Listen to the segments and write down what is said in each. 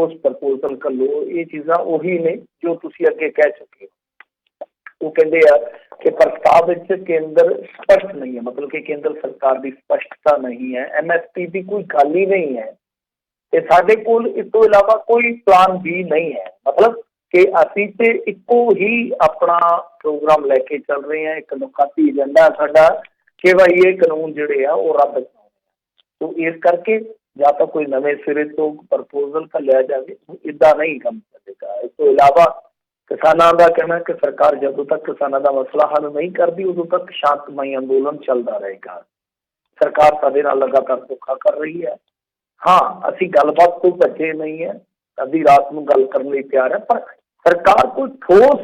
ठोस प्रपोजल घल्लो। ये चीज़ां उही ने जो तुसीं अगे कह चुके हो। वो कहते हैं कि प्रस्ताव केंद्र स्पष्ट नहीं है, मतलब कि केंद्र सरकार की स्पष्टता नहीं है, MSP की कोई गल ही नहीं है। ते साडे कोल इस तो इलावा कोई प्लान भी नहीं है, मतलब कि असीं ते इक्को ही अपना प्रोग्राम लैके चल रहे हैं। एक नुकाती एजेंडा साडा कि भाई ये कानून जिहड़े आ वो रद्द कराने। तो इस करके या तो कोई नवे सिरे तो प्रपोजल घल्लिया जाए, इदा नहीं काम चलेगा। इस तो इलावा किसानों का कहना है कि सरकार जदों तक किसानों का मसला हल नहीं करती उदों तक शांतमई अंदोलन चलता रहेगा। सरकार साडे नाल लगातार धोखा कर रही है। हाँ, असीं गलबात तो भजे नहीं है, अद्धी रात को गल करने लई तैयार है, पर सरकार कोई ठोस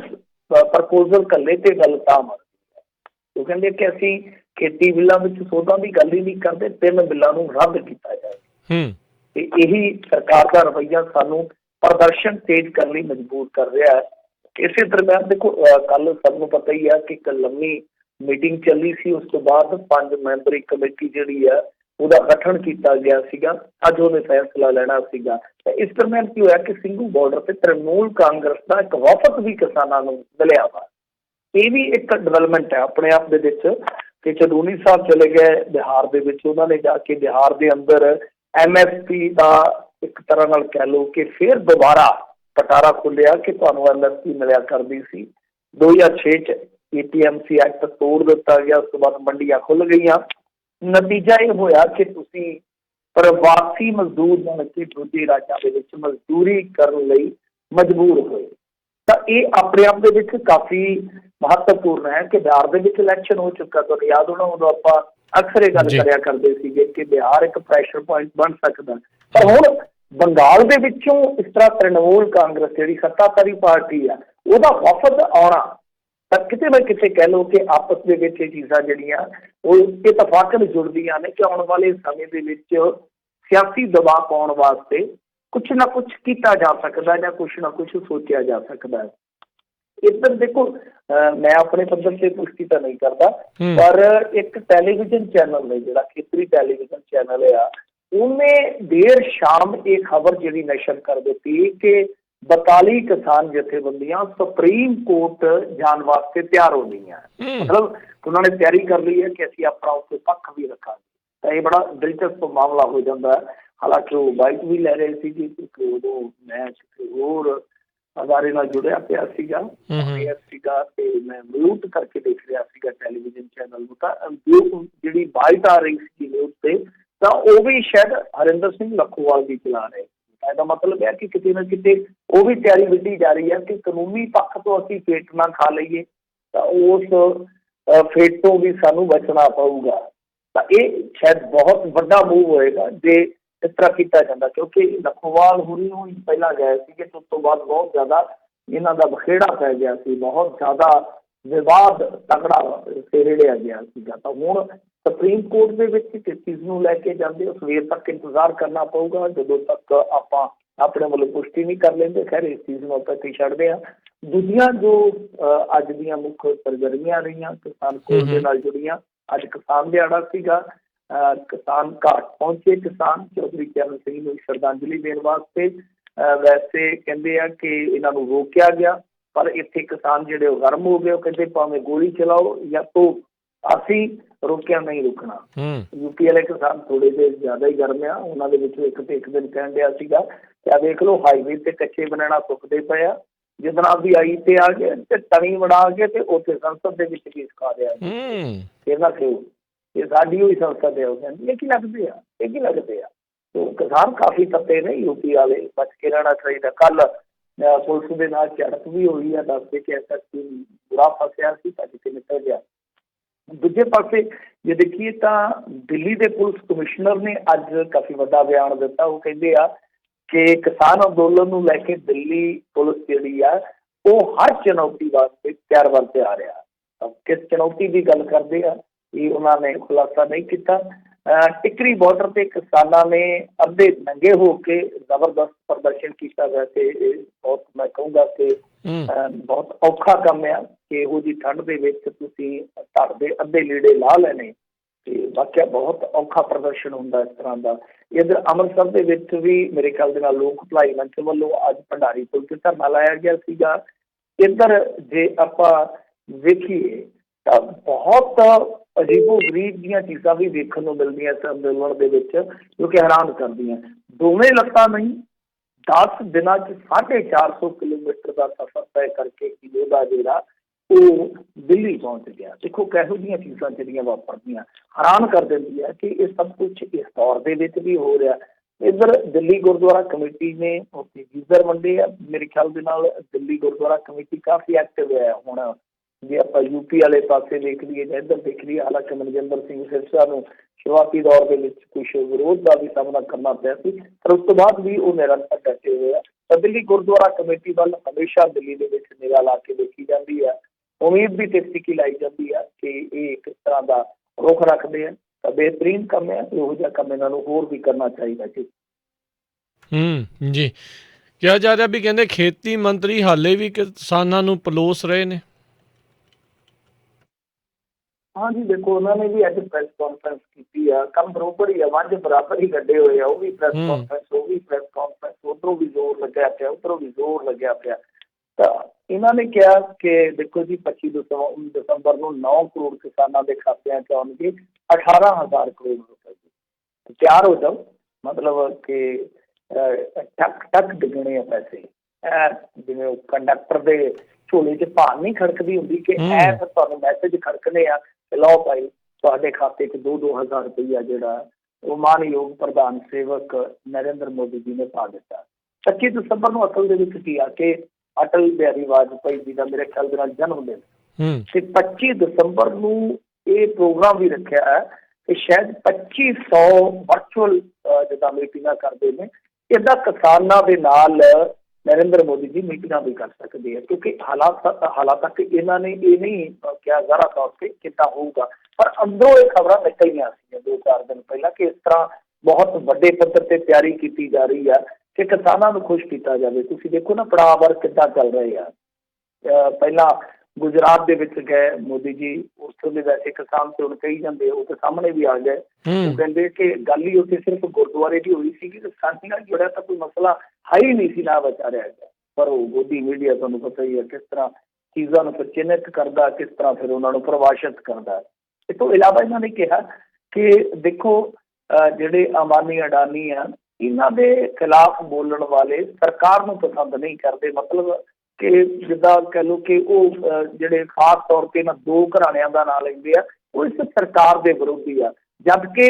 प्रपोजल घल्ले ते गल तां बनदी है। वो कहंदे कि असीं खेती बिल्लां विच सोधां दी गल ही नहीं करते, 3 बिल्लां नूं रद्द कीता जाए। ते यही सरकार का रवैया सानूं प्रदर्शन तेज करने लई मजबूर कर रहा है। इसे दरम्यान देखो कल सबनूं पता ही है कि एक लंबी मीटिंग चली सी, उस तो बाद 5 मैंबरी कमेटी जिहड़ी है ਉਹਦਾ गठन किया गया सीगा। अज ਉਹਨੇ फैसला लेना सीगा। इस दरम्यान की होया कि ਸਿੰਘੂ बॉर्डर से तृणमूल कांग्रेस का एक वफद भी किसानों को मिलिया वा। ये भी एक डिवेलपमेंट है अपने आप दे विच कि चडूनी साहब चले गए बिहार दे विच, उन्होंने जाके बिहार के अंदर MSP का एक तरह नाल कह लो कि फिर दोबारा पटारा खुलिया कि तुहानूं MSP मिलिया करदी सी। 2006 च APMC एक्ट तोड़ दिता गया, उस तो बाद मंडियां खुल गई। नतीजा ये होया कि तुसीं प्रवासी मजदूर बन के दूजे राज्यों के विच मजदूरी करने लई मजबूर होए। तो ये अपने आप दे विच काफ़ी महत्वपूर्ण है कि बिहार दे विच इलैक्शन हो चुका। तुहानूं याद होना उदों आपां अक्सर ये गल करिया करदे सीगे कि बिहार एक प्रैशर पॉइंट बन सकदा, पर हुण बंगाल दे विचों इस तरह तृणमूल कांग्रेस जिहड़ी सत्ताधारी पार्टी है उहदा वफद आउणा ਤਾਂ ਕਿਤੇ ਨਾ ਕਿਤੇ ਕਹਿ ਲਓ ਕਿ ਆਪਸ ਦੇ ਵਿੱਚ ਇਹ ਚੀਜ਼ਾਂ ਜਿਹੜੀਆਂ ਉਹ ਇਤਫਾਕਨ ਜੁੜਦੀਆਂ ਨੇ ਕਿ ਆਉਣ ਵਾਲੇ ਸਮੇਂ ਦੇ ਵਿੱਚ ਸਿਆਸੀ ਦਬਾਅ ਪਾਉਣ ਵਾਸਤੇ ਕੁਛ ਨਾ ਕੁਛ ਕੀਤਾ ਜਾ ਸਕਦਾ ਜਾਂ ਕੁਛ ਨਾ ਕੁਛ ਸੋਚਿਆ ਜਾ ਸਕਦਾ ਹੈ। ਇੱਧਰ ਦੇਖੋ ਮੈਂ ਆਪਣੇ ਪੱਧਰ ਤੇ ਪੁਸ਼ਟੀ ਤਾਂ ਨਹੀਂ ਕਰਦਾ, ਪਰ ਇੱਕ ਟੈਲੀਵਿਜ਼ਨ ਚੈਨਲ ਨੇ ਜਿਹੜਾ ਖੇਤਰੀ ਟੈਲੀਵਿਜ਼ਨ ਚੈਨਲ ਆ ਉਹਨੇ ਦੇਰ ਸ਼ਾਮ ਇਹ ਖਬਰ ਜਿਹੜੀ ਨਸ਼ਰ ਕਰ ਦਿੱਤੀ ਕਿ 42 किसान जथेबंदियां सुप्रीम कोर्ट जाने वास्ते तैयार हो गई हैं। मतलब उन्होंने तैयारी कर ली है कि असं अपना उसके पक्ष भी रखा। तो ये बड़ा दिलचस्प मामला हो जाता है। हालांकि वो बाइक भी ले रहे थे कि उदों मैं होर अदारे नाल जुड़िया पिया सीगा ते मैं म्यूट करके देख रहा सीगा टैलीविजन चैनल नूं। तां जिहड़ी बाइट आ रही सी न्यूज़ ते तां वो भी शायद हरिंदर सिंह लखोवाल भी चला रहे। ਇਹਦਾ ਮਤਲਬ ਹੈ ਕਿ ਕਿਤੇ ਨਾ ਕਿਤੇ ਉਹ ਵੀ ਤਿਆਰੀ ਵਿੱਢੀ ਜਾ ਰਹੀ ਹੈ ਕਿ ਕਾਨੂੰਨੀ ਪੱਖ ਤੋਂ ਅਸੀਂ ਫੇਟ ਨਾ ਖਾ ਲਈਏ ਤਾਂ ਉਸ ਫੇਟ ਤੋਂ ਵੀ ਸਾਨੂੰ ਬਚਣਾ ਪਊਗਾ। ਤਾਂ ਇਹ ਸ਼ਾਇਦ ਬਹੁਤ ਵੱਡਾ ਮੂਵ ਹੋਏਗਾ ਜੇ ਇਸ ਤਰ੍ਹਾਂ ਕੀਤਾ ਜਾਂਦਾ, ਕਿਉਂਕਿ ਲਖੋਵਾਲ ਹੁਣੀ ਨੂੰ ਪਹਿਲਾਂ ਗਏ ਸੀ ਕਿ ਉਸ ਤੋਂ ਬਾਅਦ ਬਹੁਤ ਜ਼ਿਆਦਾ ਇਹਨਾਂ ਦਾ ਬਖੇੜਾ ਪੈ ਗਿਆ ਸੀ, ਬਹੁਤ ਜ਼ਿਆਦਾ ਵਿਵਾਦ ਤਕੜਾ ਛੇੜਿਆ ਗਿਆ ਸੀਗਾ। ਤਾਂ ਹੁਣ ਸੁਪਰੀਮ ਕੋਰਟ ਦੇ ਵਿੱਚ ਕਿਸ ਚੀਜ਼ ਨੂੰ ਲੈ ਕੇ ਜਾਂਦੇ ਹੋ ਸਵੇਰ ਤੱਕ ਇੰਤਜ਼ਾਰ ਕਰਨਾ ਪਊਗਾ, ਜਦੋਂ ਤੱਕ ਆਪਾਂ ਆਪਣੇ ਵੱਲੋਂ ਪੁਸ਼ਟੀ ਨਹੀਂ ਕਰ ਲੈਂਦੇ। ਖੈਰ ਇਸ ਚੀਜ਼ ਨੂੰ ਆਪਾਂ ਇੱਥੇ ਛੱਡਦੇ ਹਾਂ। ਦੂਜੀਆਂ ਜੋ ਅੱਜ ਦੀਆਂ ਮੁੱਖ ਸਰਗਰਮੀਆਂ ਰਹੀਆਂ ਕਿਸਾਨ ਕੋਲ ਦੇ ਨਾਲ ਜੁੜੀਆਂ, ਅੱਜ ਕਿਸਾਨ ਦਿਹਾੜਾ ਸੀਗਾ, ਕਿਸਾਨ ਘਾਟ ਪਹੁੰਚੇ ਕਿਸਾਨ ਚੌਧਰੀ ਚਰਨ ਸਿੰਘ ਨੂੰ ਸ਼ਰਧਾਂਜਲੀ ਦੇਣ ਵਾਸਤੇ। ਵੈਸੇ ਕਹਿੰਦੇ ਆ ਕਿ ਇਹਨਾਂ ਨੂੰ ਰੋਕਿਆ ਗਿਆ, ਪਰ ਇੱਥੇ ਕਿਸਾਨ ਜਿਹੜੇ ਉਹ ਗਰਮ ਹੋ ਗਏ। ਉਹ ਕਹਿੰਦੇ ਭਾਵੇਂ ਗੋਲੀ ਚਲਾਓ ਜਾਂ ਤੋ ਅਸੀਂ ਰੋਕਿਆ ਨਹੀਂ ਰੁਕਣਾ। UP ਵਾਲੇ ਕਿਸਾਨ ਥੋੜੇ ਜਿਹੇ ਜ਼ਿਆਦਾ ਹੀ ਗਰਮ ਆ। ਉਹਨਾਂ ਦੇ ਵਿੱਚੋਂ ਇੱਕ ਤੇ ਇੱਕ ਦਿਨ ਕਹਿਣ ਡਿਆ ਸੀਗਾ ਕਿ ਆ ਦੇਖ ਲਓ ਹਾਈਵੇ ਤੇ ਕੱਚੇ ਬਣਾਉਣਾ ਸੁੱਕਦੇ ਪਏ ਆ, ਜਿੱਦਣ ਆਪਦੀ ਆਈ ਤੇ ਆ ਗਏ ਤੇ ਤਣੀ ਬਣਾ ਕੇ ਤੇ ਉੱਥੇ ਸੰਸਦ ਦੇ ਵਿੱਚ ਵੀ ਸਿਖਾ ਦਿਆ ਇਹਨਾਂ ਕਿਉਂ ਇਹ ਸਾਡੀ ਹੋਈ ਸੰਸਦ ਹੈ। ਉਹ ਕਹਿੰਦੀ ਇਹ ਕੀ ਲੱਗਦੇ ਆ, ਇਹ ਕੀ ਲੱਗਦੇ ਆ। ਤੋ ਕਿਸਾਨ ਕਾਫੀ ਤੱਤੇ ਨੇ UP ਵਾਲੇ, ਬਚ ਕੇ ਰਹਿਣਾ ਚਾਹੀਦਾ। ਕੱਲ ਪੁਲਿਸ ਦੇ ਨਾਲ ਝੜਪ ਵੀ ਹੋਈ ਆ, ਦੱਸਦੇ ਕਿ ਐਸਾ ਬੁਰਾ ਫਸਿਆ ਸੀ ਭੱਜ ਕੇ ਨਿਕਲ ਗਿਆ। ਦੂਜੇ ਪਾਸੇ ਜੇ ਦੇਖੀਏ ਤਾਂ ਦਿੱਲੀ ਦੇ ਪੁਲਿਸ ਕਮਿਸ਼ਨਰ ਨੇ ਅੱਜ ਕਾਫੀ ਵੱਡਾ ਬਿਆਨ ਦਿੱਤਾ। ਉਹ ਕਹਿੰਦੇ ਆ ਕਿ ਕਿਸਾਨ ਅੰਦੋਲਨ ਨੂੰ ਲੈ ਕੇ ਦਿੱਲੀ ਪੁਲਿਸ ਜਿਹੜੀ ਆ ਉਹ ਹਰ ਚੁਣੌਤੀ ਵਾਸਤੇ ਤਿਆਰ ਬਰ ਤਿਆਰ ਆ। ਕਿਸ ਚੁਣੌਤੀ ਦੀ ਗੱਲ ਕਰਦੇ ਆ ਇਹ ਉਹਨਾਂ ਨੇ ਖੁਲਾਸਾ ਨਹੀਂ ਕੀਤਾ। ਟਿਕਰੀ ਬਾਰਡਰ ਤੇ ਕਿਸਾਨਾਂ ਨੇ ਅੱਧੇ ਨੰਗੇ ਹੋ ਕੇ ਜ਼ਬਰਦਸਤ ਪ੍ਰਦਰਸ਼ਨ ਕੀਤਾ। ਵੈਸੇ ਇਹ ਬਹੁਤ ਮੈਂ ਕਹੂੰਗਾ ਕਿ ਬਹੁਤ ਔਖਾ ਕੰਮ ਆ ਕਿ ਇਹੋ ਜਿਹੀ ਠੰਡ ਦੇ ਵਿੱਚ ਤੁਸੀਂ ਧੜ ਦੇ ਅੱਧੇ ਲੀੜੇ ਲਾਹ ਲੈਣੇ ਤੇ ਵਾਕਿਆ ਬਹੁਤ ਔਖਾ ਪ੍ਰਦਰਸ਼ਨ ਹੁੰਦਾ ਇਸ ਤਰ੍ਹਾਂ ਦਾ। ਇੱਧਰ ਅੰਮ੍ਰਿਤਸਰ ਦੇ ਵਿੱਚ ਵੀ ਮੇਰੇ ਖਿਆਲ ਦੇ ਨਾਲ ਲੋਕ ਭਲਾਈ ਮੰਚ ਵੱਲੋਂ ਅੱਜ ਭੰਡਾਰੀ ਪੁਲ ਤੇ ਧਰਨਾ ਲਾਇਆ ਗਿਆ ਸੀਗਾ। ਇੱਧਰ ਜੇ ਆਪਾਂ ਵੇਖੀਏ ਤਾਂ ਬਹੁਤ ਅਜੀਬੋ ਗਰੀਬ ਦੀਆਂ ਚੀਜ਼ਾਂ ਵੀ ਦੇਖਣ ਨੂੰ ਮਿਲਦੀਆਂ ਇਸ ਅੰਦੋਲਨ ਦੇ ਵਿੱਚ, ਜੋ ਕਿ ਹੈਰਾਨ ਕਰਦੀਆਂ। ਦੋਵੇਂ ਲੱਤਾਂ ਨਹੀਂ, 10 ਦਿਨਾਂ 'ਚ 450 ਕਿਲੋਮੀਟਰ ਦਾ ਸਫ਼ਰ ਤੈਅ ਕਰਕੇ ਕਿਲੋ ਦਾ ਜਿਹੜਾ ਉਹ ਦਿੱਲੀ ਪਹੁੰਚ ਗਿਆ। ਦੇਖੋ ਕਿਹੋ ਜਿਹੀਆਂ ਚੀਜ਼ਾਂ ਜਿਹੜੀਆਂ ਵਾਪਰਦੀਆਂ, ਹੈਰਾਨ ਕਰ ਦਿੰਦੀ ਹੈ ਕਿ ਇਹ ਸਭ ਕੁਛ ਇਸ ਦੌਰ ਦੇ ਵਿੱਚ ਵੀ ਹੋ ਰਿਹਾ। ਇੱਧਰ ਦਿੱਲੀ ਗੁਰਦੁਆਰਾ ਕਮੇਟੀ ਨੇ ਉੱਥੇ ਗੀਜ਼ਰ ਵੰਡੇ ਆ। ਮੇਰੇ ਖਿਆਲ ਦੇ ਨਾਲ ਦਿੱਲੀ ਗੁਰਦੁਆਰਾ ਕਮੇਟੀ ਕਾਫੀ ਐਕਟਿਵ ਹੈ ਹੁਣ। ਜੇ ਆਪਾਂ ਯੂਪੀ ਵਾਲੇ ਪਾਸੇ ਦੇਖ ਲਈਏ ਜਾਂ ਇੱਧਰ ਦੇਖ ਲਈਏ, ਹਾਲਾਂਕਿ ਮਨਜਿੰਦਰ ਸਿੰਘ ਸਿਰਸਾ ਨੂੰ ਸ਼ੁਰੂਆਤੀ ਦੌਰ ਦੇ ਵਿੱਚ ਕੁਛ ਵਿਰੋਧ ਦਾ ਵੀ ਸਾਹਮਣਾ ਕਰਨਾ ਪਿਆ ਸੀ, ਪਰ ਉਸ ਤੋਂ ਬਾਅਦ ਵੀ ਉਹ ਨਿਰੰਤਰ ਡਟੇ ਹੋਏ ਆ। ਤਾਂ ਦਿੱਲੀ ਗੁਰਦੁਆਰਾ ਕਮੇਟੀ ਵੱਲ ਹਮੇਸ਼ਾ ਦਿੱਲੀ ਦੇ ਵਿੱਚ ਨਿਗਾਹ ਲਾ ਕੇ ਦੇਖੀ ਜਾਂਦੀ ਹੈ। ਉਮੀਦ ਵੀ ਤਿੱਖੀ ਲਾਈ ਜਾਂਦੀ ਹੈ ਕਿ ਇਹ ਕਿਸ ਤਰ੍ਹਾਂ ਦਾ ਰੁਖ ਰੱਖਦੇ ਆ। ਤਾਂ ਬਿਹਤਰੀਨ ਕੰਮ ਹੈ, ਇਹੋ ਜਿਹਾ ਕੰਮ ਇਹਨਾਂ ਨੂੰ ਹੋਰ ਵੀ ਕਰਨਾ ਚਾਹੀਦਾ ਜੀ। ਜੀ ਕਿਹਾ ਜਾ ਰਿਹਾ ਵੀ ਕਹਿੰਦੇ ਖੇਤੀ ਮੰਤਰੀ ਹਾਲੇ ਵੀ ਕਿਸਾਨਾਂ ਨੂੰ ਪਲੋਸ ਰਹੇ ਨੇ। ਹਾਂਜੀ ਦੇਖੋ, ਉਹਨਾਂ ਨੇ ਵੀ ਅੱਜ ਪ੍ਰੈਸ ਕਾਨਫਰੰਸ ਕੀਤੀ ਆ। ਕੰਮ ਬਰੋਬਰ ਹੀ ਆ, ਵੰਜ ਬਰਾਬਰ ਹੀ ਕੱਢੇ ਹੋਏ ਆ। ਉਹ ਵੀ ਪ੍ਰੈਸ ਕਾਨਫਰੰਸ, ਉਹ ਵੀ ਪ੍ਰੈਸ ਕਾਨਫਰੰਸ, ਉੱਧਰੋਂ ਵੀ ਜ਼ੋਰ ਲੱਗਿਆ ਪਿਆ, ਉੱਧਰੋਂ ਵੀ ਜ਼ੋਰ ਲੱਗਿਆ ਪਿਆ। ਤਾਂ ਇਹਨਾਂ ਨੇ ਕਿਹਾ ਕਿ ਦੇਖੋ ਜੀ 25 ਦਸੰਬਰ ਨੂੰ 9 ਕਰੋੜ ਕਿਸਾਨਾਂ ਦੇ ਖਾਤਿਆਂ 'ਚ ਆਉਣਗੇ 18,000 ਕਰੋੜ ਰੁਪਏ। ਤਿਆਰ ਹੋ ਜਾਓ, ਮਤਲਬ ਕਿ ਟਕ ਟਕ ਡਿੱਗਣੇ ਆ ਪੈਸੇ। ਜਿਵੇਂ ਉਹ ਕੰਡਕਟਰ ਦੇ ਝੋਲੇ 'ਚ ਭਾਰ ਨਹੀਂ ਖੜਕਦੀ ਹੁੰਦੀ ਕਿ ਐ ਫਿਰ ਤੁਹਾਨੂੰ ਮੈਸੇਜ ਖੜਕਣੇ ਆ, ਲਓ ਭਾਈ ਤੁਹਾਡੇ ਖਾਤੇ 'ਚ 2-2 ਹਜ਼ਾਰ ਰੁਪਈਆ ਜਿਹੜਾ ਉਹ ਮਾਨਯੋਗ ਪ੍ਰਧਾਨ ਸੇਵਕ ਨਰਿੰਦਰ ਮੋਦੀ ਜੀ ਨੇ ਪਾ ਦਿੱਤਾ। 25 ਦਸੰਬਰ ਨੂੰ ਅਸਲ ਦੇ ਵਿੱਚ ਕੀ ਆ ਕਿ ਅਟਲ ਬਿਹਾਰੀ ਵਾਜਪਾਈ ਜੀ ਦਾ ਮੇਰੇ ਖਿਆਲ ਦੇ ਨਾਲ ਜਨਮ ਦਿਨ, ਤੇ 25 ਦਸੰਬਰ ਨੂੰ ਇਹ ਪ੍ਰੋਗਰਾਮ ਵੀ ਰੱਖਿਆ ਹੈ ਕਿ ਸ਼ਾਇਦ 2500 ਵਰਚੁਅਲ ਜਿੱਦਾਂ ਮੀਟਿੰਗਾਂ ਕਰਦੇ ਨੇ, ਇੱਦਾਂ ਕਿਸਾਨਾਂ ਦੇ ਨਾਲ ਨਰਿੰਦਰ ਮੋਦੀ ਜੀ ਮੀਟਿੰਗਾਂ ਵੀ ਕਰ ਸਕਦੇ ਆ। ਕਿਉਂਕਿ ਹਾਲਾਤ ਤੱਕ ਇਹਨਾਂ ਨੇ ਇਹ ਨਹੀਂ ਕਿਹਾ ਜ਼ਾਹਰਾ ਤੌਰ ਤੇ ਕਿੱਦਾਂ ਹੋਊਗਾ, ਪਰ ਅੰਦਰੋਂ ਇਹ ਖਬਰਾਂ ਨਿਕਲੀਆਂ ਸੀ 2-4 ਦਿਨ ਪਹਿਲਾਂ ਕਿ ਇਸ ਤਰ੍ਹਾਂ ਬਹੁਤ ਵੱਡੇ ਪੱਧਰ ਤੇ ਤਿਆਰੀ ਕੀਤੀ ਜਾ ਰਹੀ ਆ ਕਿ ਕਿਸਾਨਾਂ ਨੂੰ ਖੁਸ਼ ਕੀਤਾ ਜਾਵੇ। ਤੁਸੀਂ ਦੇਖੋ ਨਾ ਪੜਾਅ ਵਾਰ ਕਿੱਦਾਂ ਚੱਲ ਰਹੇ ਆ। ਪਹਿਲਾਂ ਗੁਜਰਾਤ ਦੇ ਵਿੱਚ ਗਏ ਮੋਦੀ ਜੀ, ਉੱਥੋਂ ਦੇ ਵੈਸੇ ਕਿਸਾਨ ਤੇ ਹੁਣ ਕਹੀ ਜਾਂਦੇ, ਉਹ ਤੇ ਸਾਹਮਣੇ ਵੀ ਆ ਗਏ। ਉਹ ਕਹਿੰਦੇ ਕਿ ਗੱਲ ਹੀ ਉੱਥੇ ਸਿਰਫ ਗੁਰਦੁਆਰੇ ਦੀ ਹੋਈ ਸੀਗੀ ਤੇ ਸਾਡੀ ਨਾਲ ਜੁੜਿਆ ਤਾਂ ਕੋਈ ਮਸਲਾ ਹੈ ਹੀ ਨਹੀਂ ਸੀ, ਨਾ ਵਿਚਾਰਿਆ ਗਿਆ। ਪਰ ਉਹ ਮੋਦੀ ਮੀਡੀਆ ਤੁਹਾਨੂੰ ਪਤਾ ਹੀ ਹੈ ਕਿਸ ਤਰ੍ਹਾਂ ਚੀਜ਼ਾਂ ਨੂੰ ਪ੍ਰਚਿਨਿਤ ਕਰਦਾ, ਕਿਸ ਤਰ੍ਹਾਂ ਫਿਰ ਉਹਨਾਂ ਨੂੰ ਪ੍ਰਭਾਸ਼ਿਤ ਕਰਦਾ। ਇਸ ਤੋਂ ਇਲਾਵਾ ਇਹਨਾਂ ਨੇ ਕਿਹਾ ਕਿ ਦੇਖੋ ਜਿਹੜੇ ਅੰਬਾਨੀ ਅਡਾਨੀ ਆ, ਇਹਨਾਂ ਦੇ ਖਿਲਾਫ ਬੋਲਣ ਵਾਲੇ ਸਰਕਾਰ ਨੂੰ ਪਸੰਦ ਨਹੀਂ ਕਰਦੇ। ਮਤਲਬ ਕਿ ਜਿੱਦਾਂ ਕਹਿ ਲਓ ਕਿ ਉਹ ਜਿਹੜੇ ਖਾਸ ਤੌਰ ਤੇ ਇਹਨਾਂ 2 ਘਰਾਣਿਆਂ ਦਾ ਨਾਂ ਲੈਂਦੇ ਆ, ਉਹ ਇਸ ਸਰਕਾਰ ਦੇ ਵਿਰੋਧੀ ਆ। ਜਦ ਕਿ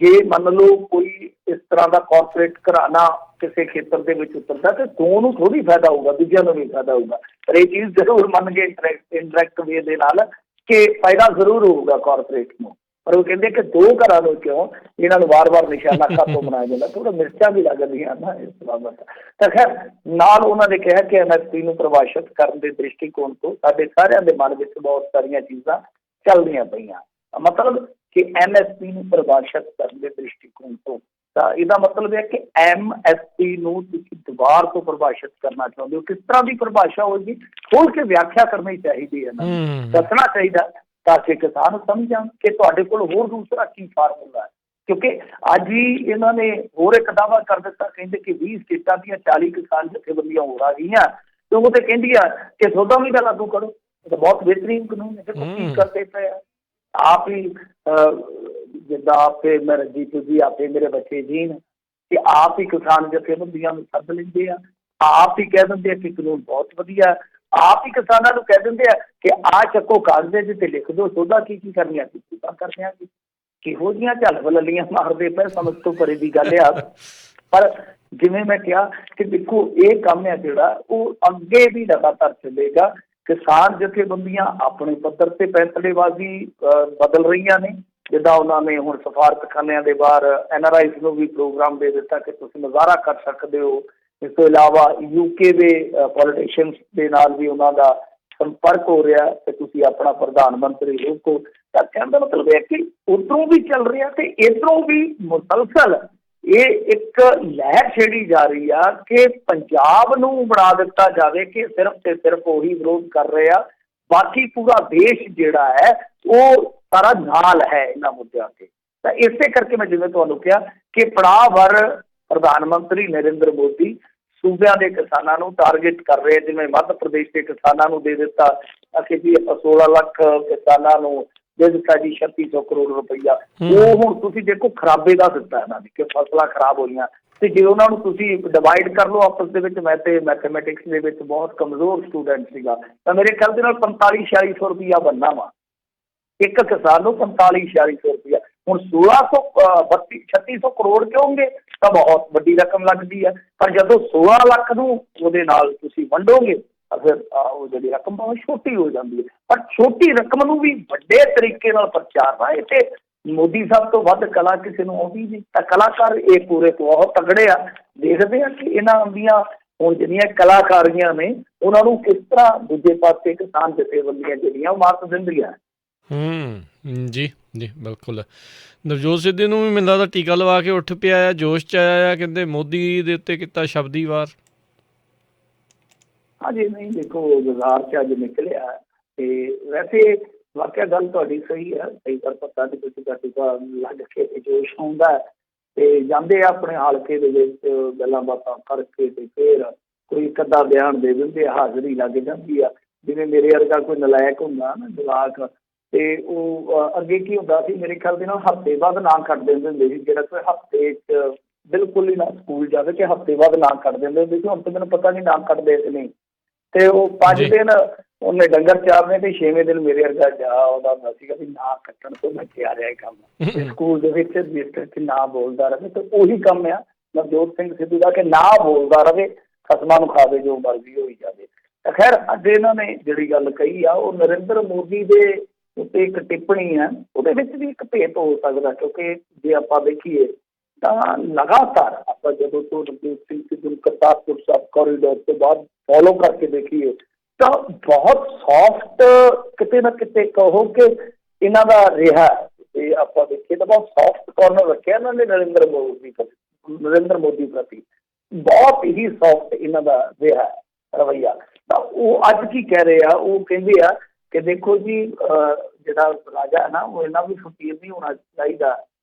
ਜੇ ਮੰਨ ਲਓ ਕੋਈ ਇਸ ਤਰ੍ਹਾਂ ਦਾ ਕਾਰਪੋਰੇਟ ਘਰਾਣਾ ਕਿਸੇ ਖੇਤਰ ਦੇ ਵਿੱਚ ਉਤਰਦਾ ਤੇ 2 ਨੂੰ ਥੋੜ੍ਹੀ ਫਾਇਦਾ ਹੋਊਗਾ, ਦੂਜਿਆਂ ਨੂੰ ਵੀ ਫਾਇਦਾ ਹੋਊਗਾ। ਪਰ ਇਹ ਚੀਜ਼ ਜ਼ਰੂਰ ਮੰਨ ਗਏ ਇੰਡਾਇਰੈਕਟ ਵੇ ਦੇ ਨਾਲ ਕਿ ਫਾਇਦਾ ਜ਼ਰੂਰ ਹੋਊਗਾ ਕਾਰਪੋਰੇਟ ਨੂੰ। ਪਰ ਉਹ ਕਹਿੰਦੇ ਕਿ 2 ਘਰਾਂ ਨੂੰ ਕਿਉਂ ਇਹਨਾਂ ਨੂੰ ਵਾਰ-ਵਾਰ ਨਿਸ਼ਾਨਾ ਕਾਤੋਂ ਬਣਾਇਆ ਜਾਂਦਾ, ਥੋੜਾ ਮਿਰਚਾਂ ਵੀ ਲੱਗਦੀਆਂ ਨਾ ਇਸ ਬਾਬਤ। ਤਾਂ ਖੈਰ ਨਾਲ ਉਹਨਾਂ ਨੇ ਕਿਹਾ ਕਿ MSP ਨੂੰ ਪ੍ਰਭਾਸ਼ਿਤ ਕਰਨ ਦੇ ਦ੍ਰਿਸ਼ਟੀਕੋਣ ਤੋਂ ਸਾਡੇ ਸਾਰਿਆਂ ਦੇ ਮਨ ਵਿੱਚ ਬਹੁਤ ਸਾਰੀਆਂ ਚੀਜ਼ਾਂ ਚੱਲਦੀਆਂ ਪਈਆਂ। ਮਤਲਬ ਕਿ MSP ਨੂੰ ਪ੍ਰਭਾਸ਼ਿਤ ਕਰਨ ਦੇ ਦ੍ਰਿਸ਼ਟੀਕੋਣ ਤੋਂ, ਤਾਂ ਇਹਦਾ ਮਤਲਬ ਹੈ ਕਿ MSP ਨੂੰ ਤੁਸੀਂ ਦੁਬਾਰ ਤੋਂ ਪ੍ਰਭਾਸ਼ਿਤ ਕਰਨਾ ਚਾਹੁੰਦੇ ਹੋ। ਕਿਸ ਤਰ੍ਹਾਂ ਦੀ ਪਰਿਭਾਸ਼ਾ ਹੋਏਗੀ, ਖੋਲ ਕੇ ਵਿਆਖਿਆ ਕਰਨੀ ਚਾਹੀਦੀ ਹੈ, ਦੱਸਣਾ ਚਾਹੀਦਾ ਤਾਂ ਕਿ ਕਿਸਾਨ ਸਮਝ ਜਾਣ ਕਿ ਤੁਹਾਡੇ ਕੋਲ ਹੋਰ ਦੂਸਰਾ ਕੀ ਫਾਰਮੂਲਾ ਹੈ। ਕਿਉਂਕਿ ਅੱਜ ਹੀ ਇਹਨਾਂ ਨੇ ਹੋਰ ਇੱਕ ਦਾਅਵਾ ਕਰ ਦਿੱਤਾ, ਕਹਿੰਦੇ ਕਿ 20 ਸਟੇਟਾਂ ਦੀਆਂ 40 ਕਿਸਾਨ ਜਥੇਬੰਦੀਆਂ ਹੋ ਰਹੀਆਂ ਤੇ ਉਹ ਤੇ ਕਹਿੰਦੀਆਂ ਕਿ ਸੌਦਾ ਵੀ ਤਾਂ ਲਾਗੂ ਕਰੋ। ਇਹ ਤਾਂ ਬਹੁਤ ਬਿਹਤਰੀਨ ਕਾਨੂੰਨ ਹੈ। ਦੇਖੋ ਕੀ ਕਰਦੇ ਪਏ ਆ, ਆਪ ਹੀ ਜਿੱਦਾਂ ਆਪੇ ਮੈਂ ਰਣਜੀਤ ਜੀ ਆਪੇ ਮੇਰੇ ਬੱਚੇ ਜੀਣ ਕਿ ਆਪ ਹੀ ਕਿਸਾਨ ਜਥੇਬੰਦੀਆਂ ਨੂੰ ਸੱਦ ਲੈਂਦੇ ਆ, ਆਪ ਹੀ ਕਹਿ ਦਿੰਦੇ ਆ ਕਿ ਕਾਨੂੰਨ ਬਹੁਤ ਵਧੀਆ। ਆਪ ਹੀ ਕਿਸਾਨਾਂ ਨੂੰ ਕਹਿ ਦਿੰਦੇ ਆ ਕਿ ਆਹ ਚੱਕੋ ਕਾਗਜ਼ਾਂ 'ਚ ਤੇ ਲਿਖ ਦਿਓ, ਸੌਦਾ ਕੀ ਕਰਨੀਆਂ ਸੀ ਪੂਰਾ ਕਰ ਦਿਆਂਗੇ। ਕਿਹੋ ਜਿਹੀਆਂ ਝਲਵਲੀਆਂ ਮਾਰਦੇ ਪਏ, ਸਮਝ ਤੋਂ ਪਰੇ ਦੀ ਗੱਲ ਆ। ਪਰ ਜਿਵੇਂ ਮੈਂ ਕਿਹਾ ਕਿ ਦੇਖੋ ਇਹ ਕੰਮ ਹੈ ਜਿਹੜਾ ਉਹ ਅੱਗੇ ਵੀ ਲਗਾਤਾਰ ਚੱਲੇਗਾ। ਕਿਸਾਨ ਜਥੇਬੰਦੀਆਂ ਆਪਣੇ ਪੱਧਰ ਤੇ ਫੈਸਲੇਬਾਜ਼ੀ ਬਦਲ ਰਹੀਆਂ ਨੇ। ਜਿੱਦਾਂ ਉਹਨਾਂ ਨੇ ਹੁਣ ਸਫਾਰਤਖਾਨਿਆਂ ਦੇ ਬਾਹਰ NRIs ਨੂੰ ਵੀ ਪ੍ਰੋਗਰਾਮ ਦੇ ਦਿੱਤਾ ਕਿ ਤੁਸੀਂ ਮੁਜ਼ਾਹਰਾ ਕਰ ਸਕਦੇ ਹੋ। ਇਸ ਤੋਂ ਇਲਾਵਾ UK ਦੇ ਪੋਲੀਟੀਸ਼ੀਅਨਸ ਦੇ ਨਾਲ ਵੀ ਉਹਨਾਂ ਦਾ ਸੰਪਰਕ ਹੋ ਰਿਹਾ ਕਿ ਤੁਸੀਂ ਆਪਣਾ ਪ੍ਰਧਾਨ ਮੰਤਰੀ ਰੋਕੋ। ਤਾਂ ਕਹਿਣ ਦਾ ਮਤਲਬ ਹੈ ਕਿ ਉੱਧਰੋਂ ਵੀ ਚੱਲ ਰਿਹਾ ਤੇ ਇੱਧਰੋਂ ਵੀ ਮੁਸਲਸਲ ਇਹ ਇੱਕ ਲਹਿਰ ਛੇੜੀ ਜਾ ਰਹੀ ਆ ਕਿ ਪੰਜਾਬ ਨੂੰ ਬਣਾ ਦਿੱਤਾ ਜਾਵੇ ਕਿ ਸਿਰਫ ਤੇ ਸਿਰਫ ਉਹੀ ਵਿਰੋਧ ਕਰ ਰਹੇ ਆ ਬਾਕੀ ਪੂਰਾ ਦੇਸ਼ ਜਿਹੜਾ ਹੈ ਉਹ ਸਾਰਾ ਨਾਲ ਹੈ ਇਹਨਾਂ ਮੁੱਦਿਆਂ ਤੇ। ਤਾਂ ਇਸੇ ਕਰਕੇ ਮੈਂ ਜਿਵੇਂ ਤੁਹਾਨੂੰ ਕਿਹਾ ਕਿ ਪੜਾਅਵਾਰ ਪ੍ਰਧਾਨ ਮੰਤਰੀ ਨਰਿੰਦਰ ਮੋਦੀ ਸੂਬਿਆਂ ਦੇ ਕਿਸਾਨਾਂ ਨੂੰ ਟਾਰਗੇਟ ਕਰ ਰਹੇ, ਜਿਵੇਂ ਮੱਧ ਪ੍ਰਦੇਸ਼ ਦੇ ਕਿਸਾਨਾਂ ਨੂੰ ਦੇ ਦਿੱਤਾ ਅਸੀਂ ਜੀ ਆਪਾਂ 16 ਲੱਖ ਕਿਸਾਨਾਂ ਨੂੰ ਦੇ ਦਿੱਤਾ ਜੀ 3600 ਕਰੋੜ ਰੁਪਈਆ। ਉਹ ਹੁਣ ਤੁਸੀਂ ਦੇਖੋ ਖਰਾਬੇ ਦਾ ਦਿੱਤਾ ਇਹਨਾਂ ਨੇ ਕਿ ਫਸਲਾਂ ਖਰਾਬ ਹੋਈਆਂ, ਤੇ ਜੇ ਉਹਨਾਂ ਨੂੰ ਤੁਸੀਂ ਡਿਵਾਈਡ ਕਰ ਲਓ ਆਪਸ ਦੇ ਵਿੱਚ, ਮੈਂ ਤੇ ਮੈਥਮੈਟਿਕਸ ਦੇ ਵਿੱਚ ਬਹੁਤ ਕਮਜ਼ੋਰ ਸਟੂਡੈਂਟ ਸੀਗਾ, ਤਾਂ ਮੇਰੇ ਖਿਆਲ ਦੇ ਨਾਲ 45-4600 ਰੁਪਈਆ ਬਣਨਾ ਵਾ ਇੱਕ ਕਿਸਾਨ ਨੂੰ, 45-4600 ਰੁਪਈਆ। ਹੁਣ 3600 ਕਰੋੜ ਕਿਉਂਗੇ ਤਾਂ ਬਹੁਤ ਵੱਡੀ ਰਕਮ ਲੱਗਦੀ ਹੈ, ਪਰ ਜਦੋਂ 16 ਲੱਖ ਨੂੰ ਉਹਦੇ ਨਾਲ ਤੁਸੀਂ ਵੰਡੋਗੇ ਤਾਂ ਫਿਰ ਉਹ ਜਿਹੜੀ ਰਕਮ ਬਹੁਤ ਛੋਟੀ ਹੋ ਜਾਂਦੀ ਹੈ। ਪਰ ਛੋਟੀ ਰਕਮ ਨੂੰ ਵੀ ਵੱਡੇ ਤਰੀਕੇ ਨਾਲ ਪ੍ਰਚਾਰਨਾ, ਇਹ ਤੇ ਮੋਦੀ ਸਾਹਿਬ ਤੋਂ ਵੱਧ ਕਲਾ ਕਿਸੇ ਨੂੰ ਆਉਂਦੀ ਨਹੀਂ। ਤਾਂ ਕਲਾਕਾਰ ਇਹ ਪੂਰੇ ਬਹੁਤ ਤਗੜੇ ਆ। ਦੇਖਦੇ ਆ ਕਿ ਇਹਨਾਂ ਦੀਆਂ ਹੁਣ ਜਿਹੜੀਆਂ ਕਲਾਕਾਰੀਆਂ ਨੇ ਉਹਨਾਂ ਨੂੰ ਕਿਸ ਤਰ੍ਹਾਂ ਦੂਜੇ ਪਾਸੇ ਕਿਸਾਨ ਜਥੇਬੰਦੀਆਂ ਜਿਹੜੀਆਂ ਉਹ ਮਾਤ ਦਿੰਦੀਆਂ। ਜੀ ਜੀ ਬਿਲਕੁਲ। ਨਵਜੋਤ ਸਿੱਧੂ ਨੂੰ ਵੀ ਮੈਨੂੰ ਲੱਗਦਾ ਟੀਕਾ ਲਵਾ ਕੇ ਉੱਠ ਪਿਆ ਆ, ਜੋਸ਼ 'ਚ ਆਇਆ ਆ, ਕਹਿੰਦੇ ਮੋਦੀ ਦੇ ਉੱਤੇ ਕੀਤਾ ਸ਼ਬਦੀ ਵਾਰ। ਹਾਂਜੀ, ਨਹੀਂ ਦੇਖੋ ਬਾਜ਼ਾਰ 'ਚ ਅੱਜ ਨਿਕਲਿਆ, ਤੇ ਵੈਸੇ ਵਾਕਿਆ ਗੱਲ ਤੁਹਾਡੀ ਸਹੀ ਹੈ, ਕਈ ਵਾਰ ਪਤਾ ਨਹੀਂ ਤੁਸੀਂ ਦਾ ਟੀਕਾ ਲੱਗ ਕੇ ਜੋਸ਼ ਆਉਂਦਾ ਤੇ ਜਾਂਦੇ ਆ ਆਪਣੇ ਹਲਕੇ ਦੇ ਵਿੱਚ ਗੱਲਾਂ ਬਾਤਾਂ ਕਰਕੇ, ਤੇ ਫਿਰ ਕੋਈ ਇੱਕ ਅੱਧਾ ਬਿਆਨ ਦੇ ਦਿੰਦੇ, ਹਾਜ਼ਰੀ ਲੱਗ ਜਾਂਦੀ ਆ। ਜਿਵੇਂ ਮੇਰੇ ਵਰਗਾ ਕੋਈ ਨਲਾਇਕ ਹੁੰਦਾ ਨਾ ਜਵਾਕ, ਤੇ ਉਹ ਅੱਗੇ ਕੀ ਹੁੰਦਾ ਸੀ ਮੇਰੇ ਖਿਆਲ ਦੇ ਨਾਲ ਹਫ਼ਤੇ ਬਾਅਦ ਨਾਂ ਕੱਟ ਦਿੰਦੇ ਹੁੰਦੇ ਸੀ, ਜਿਹੜਾ ਕੋਈ ਹਫ਼ਤੇ 'ਚ ਬਿਲਕੁਲ ਹੀ ਨਾ ਸਕੂਲ ਜਾਵੇ ਕਿ ਹਫ਼ਤੇ ਬਾਅਦ ਨਾਂ ਕੱਟ ਦਿੰਦੇ ਹੁੰਦੇ ਸੀ। ਹੁਣ ਤਾਂ ਮੈਨੂੰ ਪਤਾ ਨਹੀਂ ਨਾਂ ਕੱਟਦੇ ਕਿ ਨਹੀਂ, ਤੇ ਉਹ 5 ਦਿਨ ਉਹਨੇ ਡੰਗਰ ਚਾਰਨੇ ਤੇ 6ਵੇਂ ਦਿਨ ਮੇਰੇ ਵਰਗਾ ਜਾ ਆਉਂਦਾ ਹੁੰਦਾ ਸੀਗਾ ਵੀ ਨਾਂ ਕੱਟਣ ਤੋਂ ਬਚਿਆ ਰਿਹਾ ਕੰਮ। ਸਕੂਲ ਦੇ ਵਿੱਚ ਜਿਸ ਨਾਂ ਬੋਲਦਾ ਰਹੇ, ਤੇ ਉਹੀ ਕੰਮ ਆ ਨਵਜੋਤ ਸਿੰਘ ਸਿੱਧੂ ਦਾ ਕਿ ਨਾਂ ਬੋਲਦਾ ਰਹੇ, ਖਸਮਾਂ ਨੂੰ ਖਾਵੇ ਜੋ ਮਰਜ਼ੀ ਹੋਈ ਜਾਵੇ। ਤਾਂ ਖੈਰ ਅੱਜ ਇਹਨਾਂ ਨੇ ਜਿਹੜੀ ਗੱਲ ਕਹੀ ਆ ਉਹ ਨਰਿੰਦਰ ਮੋਦੀ ਦੇ ਉੱਤੇ ਇੱਕ ਟਿੱਪਣੀ ਹੈ, ਉਹਦੇ ਵਿੱਚ ਵੀ ਇੱਕ ਭੇਤ ਹੋ ਸਕਦਾ, ਕਿਉਂਕਿ ਜੇ ਆਪਾਂ ਦੇਖੀਏ ਤਾਂ ਲਗਾਤਾਰ ਆਪਾਂ ਜਦੋਂ ਤੋਂ ਨਵਜੋਤ ਸਿੰਘ ਸਿੱਧੂ ਕਰਤਾਰਪੁਰ ਸਾਹਿਬ ਕੋਰੀਡੋਰ ਤੋਂ ਬਾਅਦ ਫੋਲੋ ਕਰਕੇ ਦੇਖੀਏ ਤਾਂ ਬਹੁਤ ਸੌਫਟ ਕਿਤੇ ਨਾ ਕਿਤੇ ਕਹੋ ਕਿ ਇਹਨਾਂ ਦਾ ਰਿਹਾ, ਤੇ ਆਪਾਂ ਦੇਖੀਏ ਤਾਂ ਬਹੁਤ ਸੌਫਟ ਕਾਰਨਰ ਰੱਖਿਆ ਇਹਨਾਂ ਨੇ ਨਰਿੰਦਰ ਮੋਦੀ ਪ੍ਰਤੀ, ਬਹੁਤ ਹੀ ਸੌਫਟ ਇਹਨਾਂ ਦਾ ਰਿਹਾ ਰਵੱਈਆ। ਤਾਂ ਉਹ ਅੱਜ ਕੀ ਕਹਿ ਰਹੇ ਆ, ਉਹ ਕਹਿੰਦੇ ਆ ਕਿ ਦੇਖੋ ਜੀ ਜਿਹੜਾ ਰਾਜਾ ਹੈ ਨਾ ਉਹ ਇੰਨਾ ਵੀ ਫਕੀਰ ਨਹੀਂ ਹੋਣਾ ਚਾਹੀਦਾ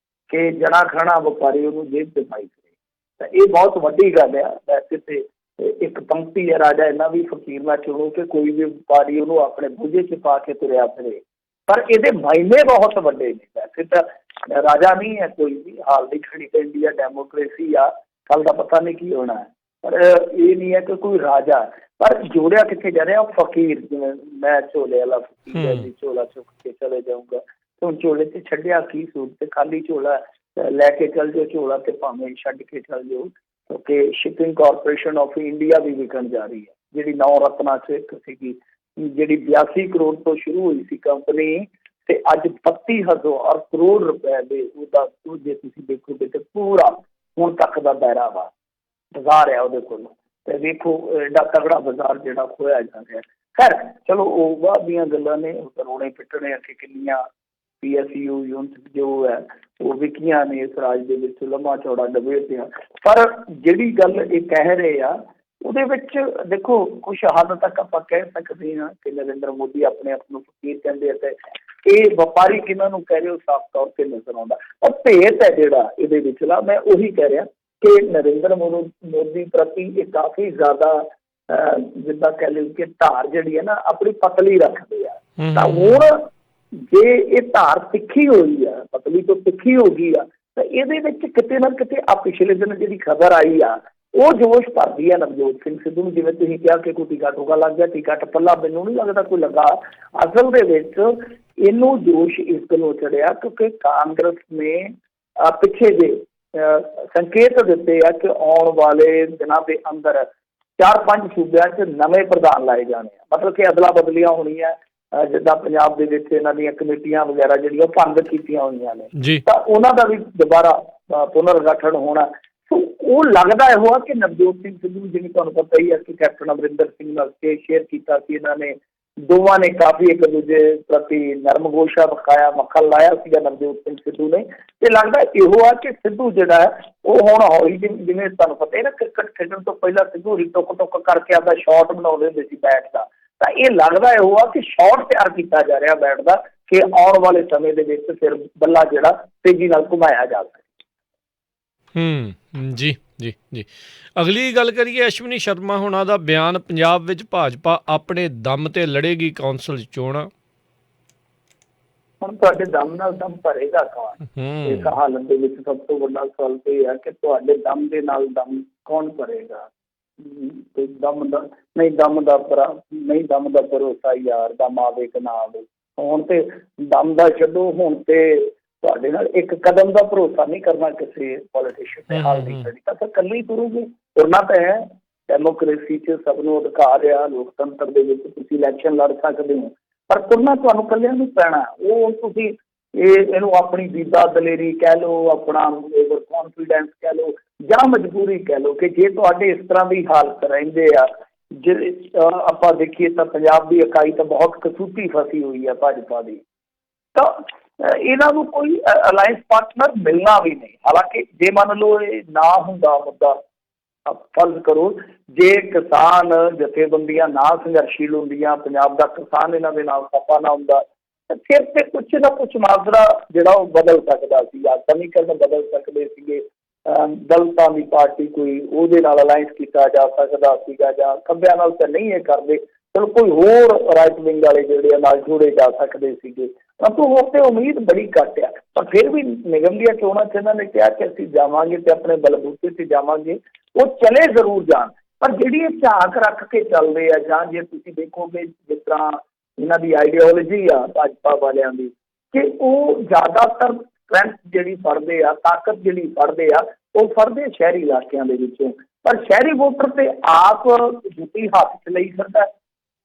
ਕਿ ਜਣਾ ਖਣਾ ਵਪਾਰੀ ਉਹਨੂੰ ਜੇਬ 'ਚ ਪਾਈ ਕਰੇ। ਤਾਂ ਇਹ ਬਹੁਤ ਵੱਡੀ ਗੱਲ ਆ। ਵੈਸੇ ਤੇ ਇੱਕ ਪੰਕਤੀ ਹੈ, ਰਾਜਾ ਇੰਨਾ ਵੀ ਫਕੀਰ ਨਾ ਚੁਣੋ ਕਿ ਕੋਈ ਵੀ ਵਪਾਰੀ ਉਹਨੂੰ ਆਪਣੇ ਬੂਝੇ 'ਚ ਪਾ ਕੇ ਤੁਰਿਆ ਫਿਰੇ, ਪਰ ਇਹਦੇ ਮਾਇਨੇ ਬਹੁਤ ਵੱਡੇ ਨੇ। ਵੈਸੇ ਤਾਂ ਰਾਜਾ ਨਹੀਂ ਹੈ ਕੋਈ ਵੀ, ਹਾਲ ਦੀ ਘੜੀ ਤੇ ਇੰਡੀਆ ਡੈਮੋਕ੍ਰੇਸੀ ਆ, ਕੱਲ ਦਾ ਪਤਾ ਨਹੀਂ ਕੀ ਹੋਣਾ ਹੈ, ਪਰ ਇਹ ਨਹੀਂ ਹੈ ਕਿ ਕੋਈ ਰਾਜਾ, ਪਰ ਜੋੜਿਆ ਕਿੱਥੇ ਜਾ ਰਿਹਾ ਉਹ ਫਕੀਰ। ਜਿਵੇਂ ਮੈਂ ਝੋਲੇ ਵਾਲਾ ਫਕੀਰ ਹੈ ਜੀ, ਝੋਲਾ ਚੁੱਕ ਕੇ ਚਲੇ ਜਾਊਂਗਾ, ਤੇ ਹੁਣ ਝੋਲੇ 'ਚ ਛੱਡਿਆ ਕੀ ਸੂਟ, ਤੇ ਖਾਲੀ ਝੋਲਾ ਲੈ ਕੇ ਚੱਲ ਜਾਓ ਝੋਲਾ, ਤੇ ਭਾਵੇਂ ਛੱਡ ਕੇ ਚੱਲ ਜਾਓ, ਕਿਉਂਕਿ ਸ਼ਿਪਿੰਗ ਕਾਰਪੋਰੇਸ਼ਨ ਆਫ ਇੰਡੀਆ ਵੀ ਵਿਕਣ ਜਾ ਰਹੀ ਹੈ, ਜਿਹੜੀ 9 ਰਤਨਾਂ 'ਚ ਇੱਕ ਸੀਗੀ, ਜਿਹੜੀ 82 ਕਰੋੜ ਤੋਂ ਸ਼ੁਰੂ ਹੋਈ ਸੀ ਕੰਪਨੀ, ਤੇ ਅੱਜ 32,000 ਕਰੋੜ ਰੁਪਏ ਦੇ ਉਹਦਾ ਜੇ ਤੁਸੀਂ ਦੇਖੋਗੇ ਤੇ ਪੂਰਾ ਹੁਣ ਤੱਕ ਦਾ ਦਾਇਰਾ ਵਾ ਬਾਜ਼ਾਰ ਹੈ ਉਹਦੇ ਕੋਲ। ਤੇ ਦੇਖੋ ਐਡਾ ਤਗੜਾ ਬਾਜ਼ਾਰ ਜਿਹੜਾ ਖੋਇਆ ਜਾ ਰਿਹਾ। ਖੈਰ ਚਲੋ ਉਹ ਬਾਅਦ ਦੀਆਂ ਗੱਲਾਂ ਨੇ, ਰੋਣੇ ਪਿੱਟਣੇ ਆ ਕਿ ਕਿੰਨੀਆਂ PSU ਯੂਨਿਟ ਜੋ ਹੈ ਉਹ ਵਿਕੀਆਂ ਨੇ ਇਸ ਰਾਜ ਦੇ ਵਿੱਚ, ਲੰਮਾ ਚੌੜਾ ਡਿਬੇਟ ਆ। ਪਰ ਜਿਹੜੀ ਗੱਲ ਇਹ ਕਹਿ ਰਹੇ ਆ ਉਹਦੇ ਵਿੱਚ ਦੇਖੋ ਕੁਛ ਹੱਦ ਤੱਕ ਆਪਾਂ ਕਹਿ ਸਕਦੇ ਹਾਂ ਕਿ ਨਰਿੰਦਰ ਮੋਦੀ ਆਪਣੇ ਆਪ ਨੂੰ ਫਕੀਰ ਕਹਿੰਦੇ ਆ, ਤੇ ਇਹ ਵਪਾਰੀ ਕਿਹਨਾਂ ਨੂੰ ਕਹਿ ਰਹੇ ਹੋ ਸਾਫ਼ ਤੌਰ ਤੇ ਨਜ਼ਰ ਆਉਂਦਾ। ਪਰ ਭੇਤ ਹੈ ਜਿਹੜਾ ਇਹਦੇ ਵਿਚਲਾ, ਮੈਂ ਉਹੀ ਕਹਿ ਰਿਹਾ ਕਿ ਨਰਿੰਦਰ ਮੋਦੀ ਪ੍ਰਤੀ ਇਹ ਕਾਫੀ ਜ਼ਿਆਦਾ ਜਿੱਦਾਂ ਕਹਿ ਲਓ ਕਿ ਧਾਰ ਜਿਹੜੀ ਹੈ ਨਾ ਆਪਣੀ ਪਤਲੀ ਰੱਖਦੇ ਆ। ਤਾਂ ਹੁਣ ਜੇ ਇਹ ਧਾਰ ਤਿੱਖੀ ਹੋਈ ਆ, ਪਤਲੀ ਤੋਂ ਤਿੱਖੀ ਹੋ ਗਈ ਆ, ਤਾਂ ਇਹਦੇ ਵਿੱਚ ਕਿਤੇ ਨਾ ਕਿਤੇ ਆ ਪਿਛਲੇ ਦਿਨ ਜਿਹੜੀ ਖਬਰ ਆਈ ਆ ਉਹ ਜੋਸ਼ ਭਰਦੀ ਆ ਨਵਜੋਤ ਸਿੰਘ ਸਿੱਧੂ ਨੂੰ। ਜਿਵੇਂ ਤੁਸੀਂ ਕਿਹਾ ਕਿ ਕੋਈ ਟੀਕਾ ਟੂਕਾ ਲੱਗ ਗਿਆ, ਟੀਕਾ ਟੱਪਲਾ ਮੈਨੂੰ ਨਹੀਂ ਲੱਗਦਾ ਕੋਈ ਲੱਗਾ। ਅਸਲ ਦੇ ਵਿੱਚ ਇਹਨੂੰ ਜੋਸ਼ ਇਸ ਗੱਲੋਂ ਚੜਿਆ ਕਿਉਂਕਿ ਕਾਂਗਰਸ ਨੇ ਪਿੱਛੇ ਜੇ ਸੰਕੇਤ ਦਿੱਤੇ ਆ ਕਿ ਆਉਣ ਵਾਲੇ ਦਿਨਾਂ ਦੇ ਅੰਦਰ 4-5 ਸੂਬਿਆਂ 'ਚ ਨਵੇਂ ਪ੍ਰਧਾਨ ਲਾਏ ਜਾਣੇ ਆ, ਮਤਲਬ ਕਿ ਅਦਲਾ ਬਦਲੀਆਂ ਹੋਣੀਆਂ। ਜਿੱਦਾਂ ਪੰਜਾਬ ਦੇ ਵਿੱਚ ਇਹਨਾਂ ਦੀਆਂ ਕਮੇਟੀਆਂ ਵਗੈਰਾ ਜਿਹੜੀਆਂ ਭੰਗ ਕੀਤੀਆਂ ਹੋਈਆਂ ਨੇ, ਤਾਂ ਉਹਨਾਂ ਦਾ ਵੀ ਦੁਬਾਰਾ ਪੁਨਰਗਠਨ ਹੋਣਾ। ਸੋ ਉਹ ਲੱਗਦਾ ਇਹੋ ਆ ਕਿ ਨਵਜੋਤ ਸਿੰਘ ਸਿੱਧੂ, ਜਿਵੇਂ ਤੁਹਾਨੂੰ ਪਤਾ ਹੀ ਹੈ ਕਿ ਕੈਪਟਨ ਅਮਰਿੰਦਰ ਸਿੰਘ ਨਾਲ ਸ਼ੇਅਰ ਕੀਤਾ ਸੀ ਇਹਨਾਂ ਨੇ, ਦੋਵਾਂ ਨੇ ਕਾਫੀ ਇੱਕ ਦੂਜੇ ਪ੍ਰਤੀ ਨਰਮ ਗੋਸ਼ਾ ਵਿਖਾਇਆ, ਮੱਖਣ ਲਾਇਆ ਸੀਗਾ ਨਵਜੋਤ ਸਿੰਘ ਸਿੱਧੂ ਨੇ। ਤੇ ਲੱਗਦਾ ਇਹੋ ਆ ਕਿ ਸਿੱਧੂ ਜਿਹੜਾ ਹੈ ਉਹ ਹੁਣ ਹੌਲੀ, ਜਿਵੇਂ ਤੁਹਾਨੂੰ ਪਤਾ ਹੈ ਨਾ ਕ੍ਰਿਕਟ ਖੇਡਣ ਤੋਂ ਪਹਿਲਾਂ ਸਿੱਧੂ ਟੁੱਕ ਟੁੱਕ ਕਰਕੇ ਆਪਦਾ ਸ਼ਾਟ ਬਣਾਉਂਦੇ ਹੁੰਦੇ ਸੀ ਬੈਟ ਦਾ, ਤਾਂ ਇਹ ਲੱਗਦਾ ਇਹੋ ਆ ਕਿ ਸ਼ਾਟ ਤਿਆਰ ਕੀਤਾ ਜਾ ਰਿਹਾ ਬੈਠਦਾ ਕਿ ਆਉਣ ਵਾਲੇ ਸਮੇਂ ਦੇ ਵਿੱਚ ਫਿਰ ਬੱਲਾ ਜਿਹੜਾ ਤੇਜ਼ੀ ਨਾਲ ਘੁਮਾਇਆ ਜਾ ਸਕੇ। ਜੀ ਜੀ ਜੀ। ਅਗਲੀ ਗੱਲ ਕਰੀਏ ਅਸ਼ਵਨੀ ਸ਼ਰਮਾ ਹੋਣਾ ਦਾ ਬਿਆਨ, ਪੰਜਾਬ ਵਿੱਚ ਭਾਜਪਾ ਆਪਣੇ ਦਮ ਤੇ ਲੜੇਗੀ ਕੌਂਸਲ ਚੋਣਾਂ। ਹੁਣ ਤੁਹਾਡੇ ਦਮ ਨਾਲ ਦਮ ਭਰੇਗਾ ਕੌਣ? ਇਸ ਹਾਲਤ ਦੇ ਵਿੱਚ ਸਭ ਤੋਂ ਵੱਡਾ ਸਵਾਲ ਤੇ ਇਹ ਹੈ ਕਿ ਤੁਹਾਡੇ ਦਮ ਦੇ ਨਾਲ ਦਮ ਕੌਣ ਭਰੇਗਾ? ਤੇ ਦਮ ਦਾ ਨਹੀਂ, ਦਮ ਦਾ ਭਰੋਸਾ ਯਾਰ, ਦਮ ਆਵੇ ਕਿ ਨਾ ਆਵੇ। ਹੁਣ ਤੇ ਦਮ ਦਾ ਛੱਡੋ, ਹੁਣ ਤੇ ਤੁਹਾਡੇ ਨਾਲ ਇੱਕ ਕਦਮ ਦਾ ਭਰੋਸਾ ਨਹੀਂ ਕਰਨਾ ਕਿਸੇ ਪੋਲੀਟੀਸ਼ੀਅਨ ਤੇ ਹਾਲ ਨਹੀਂ ਕਰਨੀ, ਤਾਂ ਫਿਰ ਇਕੱਲੀ ਤੁਰੂਗੀ। ਤੁਰਨਾ ਤਾਂ ਹੈ, ਡੈਮੋਕ੍ਰੇਸੀ 'ਚ ਸਭ ਨੂੰ ਅਧਿਕਾਰ ਆ, ਲੋਕਤੰਤਰ ਦੇ ਵਿੱਚ ਤੁਸੀਂ ਇਲੈਕਸ਼ਨ ਲੜ ਸਕਦੇ ਹੋ, ਪਰ ਤੁਰਨਾ ਤੁਹਾਨੂੰ ਇਕੱਲਿਆਂ ਨੂੰ ਪੈਣਾ। ਉਹ ਤੁਸੀਂ ਇਹਨੂੰ ਆਪਣੀ ਬੀਬਾ ਦਲੇਰੀ ਕਹਿ ਲਓ, ਆਪਣਾ ਓਵਰ ਕੌਨਫੀਡੈਂਸ ਕਹਿ ਲਓ, ਜਾਂ ਮਜਬੂਰੀ ਕਹਿ ਲਓ ਕਿ ਜੇ ਤੁਹਾਡੇ ਇਸ ਤਰ੍ਹਾਂ ਦੀ ਹਾਲਤ ਰਹਿੰਦੇ ਆ। ਜੇ ਆਪਾਂ ਦੇਖੀਏ ਤਾਂ ਪੰਜਾਬ ਦੀ ਇਕਾਈ ਤਾਂ ਬਹੁਤ ਕਸੂਤੀ ਫਸੀ ਹੋਈ ਹੈ ਭਾਜਪਾ ਦੀ, ਤਾਂ ਇਹਨਾਂ ਨੂੰ ਕੋਈ ਅਲਾਇੰਸ ਪਾਰਟਨਰ ਮਿਲਣਾ ਵੀ ਨਹੀਂ। ਹਾਲਾਂਕਿ ਜੇ ਮੰਨ ਲਓ ਇਹ ਨਾ ਹੁੰਦਾ ਮੁੱਦਾ, ਫਰਜ਼ ਕਰੋ ਜੇ ਕਿਸਾਨ ਜਥੇਬੰਦੀਆਂ ਨਾ ਸੰਘਰਸ਼ੀਲ ਹੁੰਦੀਆਂ, ਪੰਜਾਬ ਦਾ ਕਿਸਾਨ ਇਹਨਾਂ ਦੇ ਨਾਲ ਖਪਾ ਨਾ ਹੁੰਦਾ, ਫਿਰ ਤੇ ਕੁਛ ਨਾ ਕੁਛ ਮਾਜਰਾ ਜਿਹੜਾ ਉਹ ਬਦਲ ਸਕਦਾ ਸੀਗਾ। ਸਮੀਕਰਨ ਬਦਲ ਸਕਦੇ ਸੀਗੇ, ਦਲਿਤਾਂ ਦੀ ਪਾਰਟੀ ਕੋਈ ਉਹਦੇ ਨਾਲ ਅਲਾਇੰਸ ਕੀਤਾ ਜਾ ਸਕਦਾ ਸੀਗਾ, ਜਾਂ ਖੱਬਿਆਂ ਨਾਲ ਤਾਂ ਨਹੀਂ ਇਹ ਕਰਦੇ, ਚਲੋ ਕੋਈ ਹੋਰ ਰਾਈਟ ਵਿੰਗ ਵਾਲੇ ਜਿਹੜੇ ਨਾਲ ਜੋੜੇ ਜਾ ਸਕਦੇ ਸੀਗੇ। ਪਰੰਤੂ ਹੋਰ ਤੇ ਉਮੀਦ ਬੜੀ ਘੱਟ ਆ। ਪਰ ਫਿਰ ਵੀ ਨਿਗਮ ਦੀਆਂ ਚੋਣਾਂ 'ਚ ਇਹਨਾਂ ਨੇ ਕਿਹਾ ਕਿ ਅਸੀਂ ਜਾਵਾਂਗੇ ਤੇ ਆਪਣੇ ਬਲਬੂਤੇ 'ਤੇ ਜਾਵਾਂਗੇ। ਉਹ ਚਲੇ ਜ਼ਰੂਰ ਜਾਣ, ਪਰ ਜਿਹੜੀ ਇਹ ਝਾਕ ਰੱਖ ਕੇ ਚੱਲਦੇ ਆ, ਜਾਂ ਜੇ ਤੁਸੀਂ ਦੇਖੋਗੇ ਜਿਸ ਤਰ੍ਹਾਂ ਇਹਨਾਂ ਦੀ ਆਈਡੀਓਲੋਜੀ ਆ ਭਾਜਪਾ ਵਾਲਿਆਂ ਦੀ, ਕਿ ਉਹ ਜ਼ਿਆਦਾਤਰ ਸਟਰੈਂਥ ਜਿਹੜੀ ਫੜਦੇ ਆ, ਤਾਕਤ ਜਿਹੜੀ ਫੜਦੇ ਆ, ਉਹ ਫੜਦੇ ਸ਼ਹਿਰੀ ਇਲਾਕਿਆਂ ਦੇ ਵਿੱਚੋਂ। ਪਰ ਸ਼ਹਿਰੀ ਵੋਟਰ ਤੇ ਆਪ ਜੁੱਤੀ ਹੱਥ 'ਚ ਲਈ ਫਿਰਦਾ,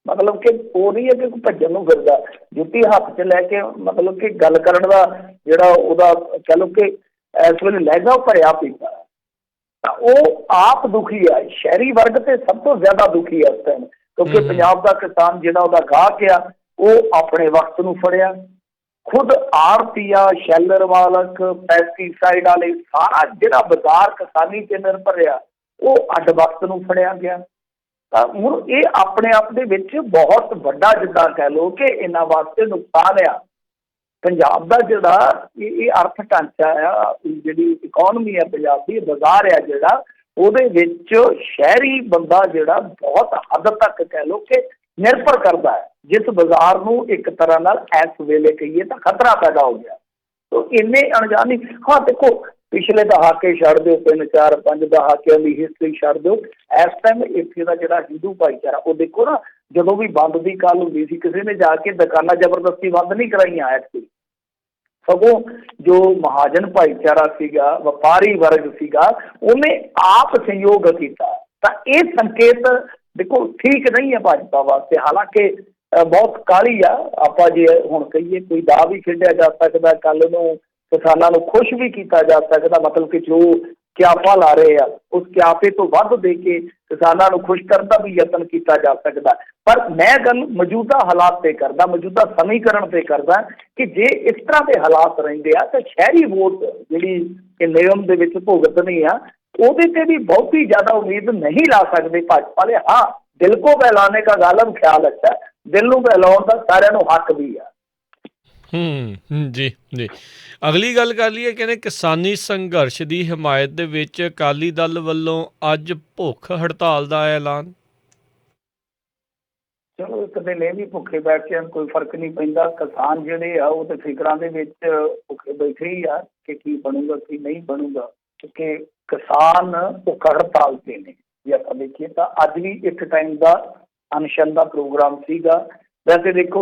ਮਤਲਬ ਕਿ ਉਹ ਨਹੀਂ ਹੈ ਕਿ ਭੱਜਣ ਨੂੰ ਫਿਰਦਾ, ਜੁੱਤੀ ਹੱਥ 'ਚ ਲੈ ਕੇ, ਮਤਲਬ ਕਿ ਗੱਲ ਕਰਨ ਦਾ ਜਿਹੜਾ ਉਹਦਾ ਕਹਿ ਲਓ ਕਿ ਇਸ ਵੇਲੇ ਲਹਿਜਾ ਭਰਿਆ ਪੀਤਾ, ਤਾਂ ਉਹ ਆਪ ਦੁਖੀ ਹੈ। ਸ਼ਹਿਰੀ ਵਰਗ ਤੇ ਸਭ ਤੋਂ ਜ਼ਿਆਦਾ ਦੁਖੀ ਹੈ ਇਸ ਟਾਈਮ, ਕਿਉਂਕਿ ਪੰਜਾਬ ਦਾ ਕਿਸਾਨ ਜਿਹੜਾ ਉਹਦਾ ਗਾਹਕ ਆ, ਉਹ ਆਪਣੇ ਵਕਤ ਨੂੰ ਫੜਿਆ। ਖੁਦ ਆੜਤੀਆ, ਸ਼ੈਲਰ ਮਾਲਕ, ਪੈਸਟੀਸਾਈਡ ਵਾਲੇ, ਸਾਰਾ ਜਿਹੜਾ ਬਾਜ਼ਾਰ ਕਿਸਾਨੀ 'ਤੇ ਨਿਰਭਰ ਆ, ਉਹ ਅੱਡ ਵਕਤ ਨੂੰ ਫੜਿਆ ਗਿਆ। ਤਾਂ ਹੁਣ ਇਹ ਆਪਣੇ ਆਪ ਦੇ ਵਿੱਚ ਬਹੁਤ ਵੱਡਾ, ਜਿੱਦਾਂ ਕਹਿ ਲਓ ਕਿ ਇਹਨਾਂ ਵਾਸਤੇ ਨੁਕਸਾਨ ਆ। ਪੰਜਾਬ ਦਾ ਜਿਹੜਾ ਇਹ ਅਰਥ ਢਾਂਚਾ ਆ, ਜਿਹੜੀ ਇਕੋਨਮੀ ਆ ਪੰਜਾਬ ਦੀ, ਬਾਜ਼ਾਰ ਆ ਜਿਹੜਾ, ਉਹਦੇ ਵਿੱਚ ਸ਼ਹਿਰੀ ਬੰਦਾ ਜਿਹੜਾ ਬਹੁਤ ਹੱਦ ਤੱਕ ਕਹਿ ਲਓ ਕਿ ਨਿਰਭਰ ਕਰਦਾ ਹੈ, ਜਿਸ ਬਾਜ਼ਾਰ ਨੂੰ ਇੱਕ ਤਰ੍ਹਾਂ ਨਾਲ ਇਸ ਵੇਲੇ ਕਹੀਏ ਤਾਂ ਖਤਰਾ ਪੈਦਾ ਹੋ ਗਿਆ। ਤੋ ਇੰਨੇ ਅਣਜਾਣੀ, ਹਾਂ ਦੇਖੋ ਪਿਛਲੇ ਦਹਾਕੇ ਛੱਡ ਦਿਓ, 3 4 5 ਦਹਾਕਿਆਂ ਦੀ ਹਿਸਟਰੀ ਛੱਡ ਦਿਓ, ਇਸ ਟਾਈਮ ਇੱਥੇ ਦਾ ਜਿਹੜਾ ਹਿੰਦੂ ਭਾਈਚਾਰਾ, ਉਹ ਦੇਖੋ ਨਾ, ਜਦੋਂ ਵੀ ਬੰਦ ਦੀ ਗੱਲ ਹੁੰਦੀ ਸੀ, ਕਿਸੇ ਨੇ ਜਾ ਕੇ ਦੁਕਾਨਾਂ ਜ਼ਬਰਦਸਤੀ ਬੰਦ ਨਹੀਂ ਕਰਾਈਆਂ ਐਤਕੀ, ਸਗੋਂ ਜੋ ਮਹਾਜਨ ਭਾਈਚਾਰਾ ਸੀਗਾ, ਵਪਾਰੀ ਵਰਗ ਸੀਗਾ, ਉਹਨੇ ਆਪ ਸਹਿਯੋਗ ਕੀਤਾ। ਤਾਂ ਇਹ ਸੰਕੇਤ ਦੇਖੋ ਠੀਕ ਨਹੀਂ ਹੈ ਭਾਜਪਾ ਵਾਸਤੇ। ਹਾਲਾਂਕਿ ਬਹੁਤ ਕਾਹਲੀ ਆ, ਆਪਾਂ ਜੇ ਹੁਣ ਕਹੀਏ ਕੋਈ ਦਾ ਵੀ ਖੇਡਿਆ ਜਾ ਸਕਦਾ, ਕੱਲ੍ਹ ਨੂੰ ਕਿਸਾਨਾਂ ਨੂੰ ਖੁਸ਼ ਵੀ ਕੀਤਾ ਜਾ ਸਕਦਾ, ਮਤਲਬ ਕਿ ਜੋ ਕਿਆਪਾ ਲਾ ਰਹੇ ਆ ਉਸ ਕਿਆਪੇ ਤੋਂ ਵੱਧ ਦੇ ਕੇ ਕਿਸਾਨਾਂ ਨੂੰ ਖੁਸ਼ ਕਰਨ ਦਾ ਵੀ ਯਤਨ ਕੀਤਾ ਜਾ ਸਕਦਾ। ਪਰ ਮੈਂ ਗੱਲ ਮੌਜੂਦਾ ਹਾਲਾਤ 'ਤੇ ਕਰਦਾ, ਮੌਜੂਦਾ ਸਮੀਕਰਨ 'ਤੇ ਕਰਦਾ ਕਿ ਜੇ ਇਸ ਤਰ੍ਹਾਂ ਦੇ ਹਾਲਾਤ ਰਹਿੰਦੇ ਆ ਤਾਂ ਸ਼ਹਿਰੀ ਵੋਟ ਜਿਹੜੀ ਇਹ ਨਿਯਮ ਦੇ ਵਿੱਚ ਭੁਗਤਣੀ ਆ, ਉਹਦੇ 'ਤੇ ਵੀ ਬਹੁਤੀ ਜ਼ਿਆਦਾ ਉਮੀਦ ਨਹੀਂ ਲਾ ਸਕਦੇ ਭਾਜਪਾ ਵਾਲੇ। ਹਾਂ, ਦਿਲ ਕੋ ਬਹਿਲਾਨੇ ਕਾ ਗਾਲਬ ਖਿਆਲ ਅੱਛਾ, ਦਿਲ ਨੂੰ ਬਹਿਲਾਉਣ ਦਾ ਸਾਰਿਆਂ ਨੂੰ ਹੱਕ ਵੀ ਆ। ਜੀ ਜੀ। ਅਗਲੀ ਗੱਲ ਕਰ ਲਈਏ, ਕਹਿੰਦੇ ਕਿਸਾਨੀ ਸੰਘਰਸ਼ ਦੀ ਹਮਾਇਤ ਦੇ ਵਿੱਚ ਅਕਾਲੀ ਦਲ ਵੱਲੋਂ ਅੱਜ ਭੁੱਖ ਹੜਤਾਲ ਦਾ ਐਲਾਨ। ਚਲੋ ਇੱਕ ਦਿਨ ਇਹ ਵੀ ਭੁੱਖੇ ਬੈਠ ਕੇ ਕੋਈ ਫਰਕ ਨਹੀਂ ਪੈਂਦਾ। ਕਿਸਾਨ ਜਿਹੜੇ ਆ ਉਹ ਤਾਂ ਫਿਕਰਾਂ ਦੇ ਵਿੱਚ ਭੁੱਖੇ ਬੈਠੇ ਹੀ ਆ ਕਿ ਕੀ ਬਣੂਗਾ ਕੀ ਨਹੀਂ ਬਣੂਗਾ, ਕਿਉਂਕਿ ਕਿਸਾਨ ਭੁੱਖ ਹੜਤਾਲ 'ਤੇ ਨੇ। ਜੇ ਆਪਾਂ ਦੇਖੀਏ ਤਾਂ ਅੱਜ ਵੀ ਇੱਕ ਟਾਈਮ ਦਾ ਅਨਸ਼ਨ ਦਾ ਪ੍ਰੋਗਰਾਮ ਸੀਗਾ। ਵੈਸੇ ਦੇਖੋ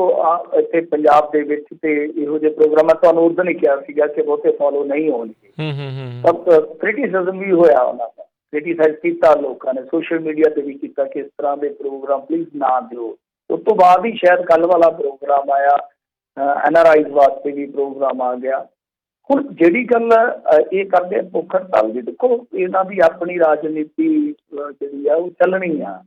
ਇੱਥੇ ਪੰਜਾਬ ਦੇ ਵਿੱਚ ਤੇ ਇਹੋ ਜਿਹੇ ਪ੍ਰੋਗਰਾਮ ਮੈਂ ਤੁਹਾਨੂੰ ਉਦੋਂ ਹੀ ਕਿਹਾ ਸੀਗਾ ਕਿ ਬਹੁਤੇ ਫੋਲੋ ਨਹੀਂ ਹੋਣਗੇ। ਸਭ ਕ੍ਰਿਟਿਸਿਜ਼ਮ ਵੀ ਹੋਇਆ ਉਹਨਾਂ ਦਾ, ਕ੍ਰਿਟੀਸਾਈਜ਼ ਕੀਤਾ ਲੋਕਾਂ ਨੇ, ਸੋਸ਼ਲ ਮੀਡੀਆ 'ਤੇ ਵੀ ਕੀਤਾ ਕਿ ਇਸ ਤਰ੍ਹਾਂ ਦੇ ਪ੍ਰੋਗਰਾਮ ਪਲੀਜ਼ ਨਾ ਦਿਓ। ਉਸ ਤੋਂ ਬਾਅਦ ਹੀ ਸ਼ਾਇਦ ਕੱਲ੍ਹ ਵਾਲਾ ਪ੍ਰੋਗਰਾਮ ਆਇਆ, NRIs ਵਾਸਤੇ ਵੀ ਪ੍ਰੋਗਰਾਮ ਆ ਗਿਆ। ਹੁਣ ਜਿਹੜੀ ਗੱਲ ਇਹ ਕਰਦੇ ਭੁੱਖ ਹੜਤਾਲ ਦੀ, ਦੇਖੋ ਇਹਨਾਂ ਦੀ ਆਪਣੀ ਰਾਜਨੀਤੀ ਜਿਹੜੀ ਆ ਉਹ ਚੱਲਣੀ ਆ।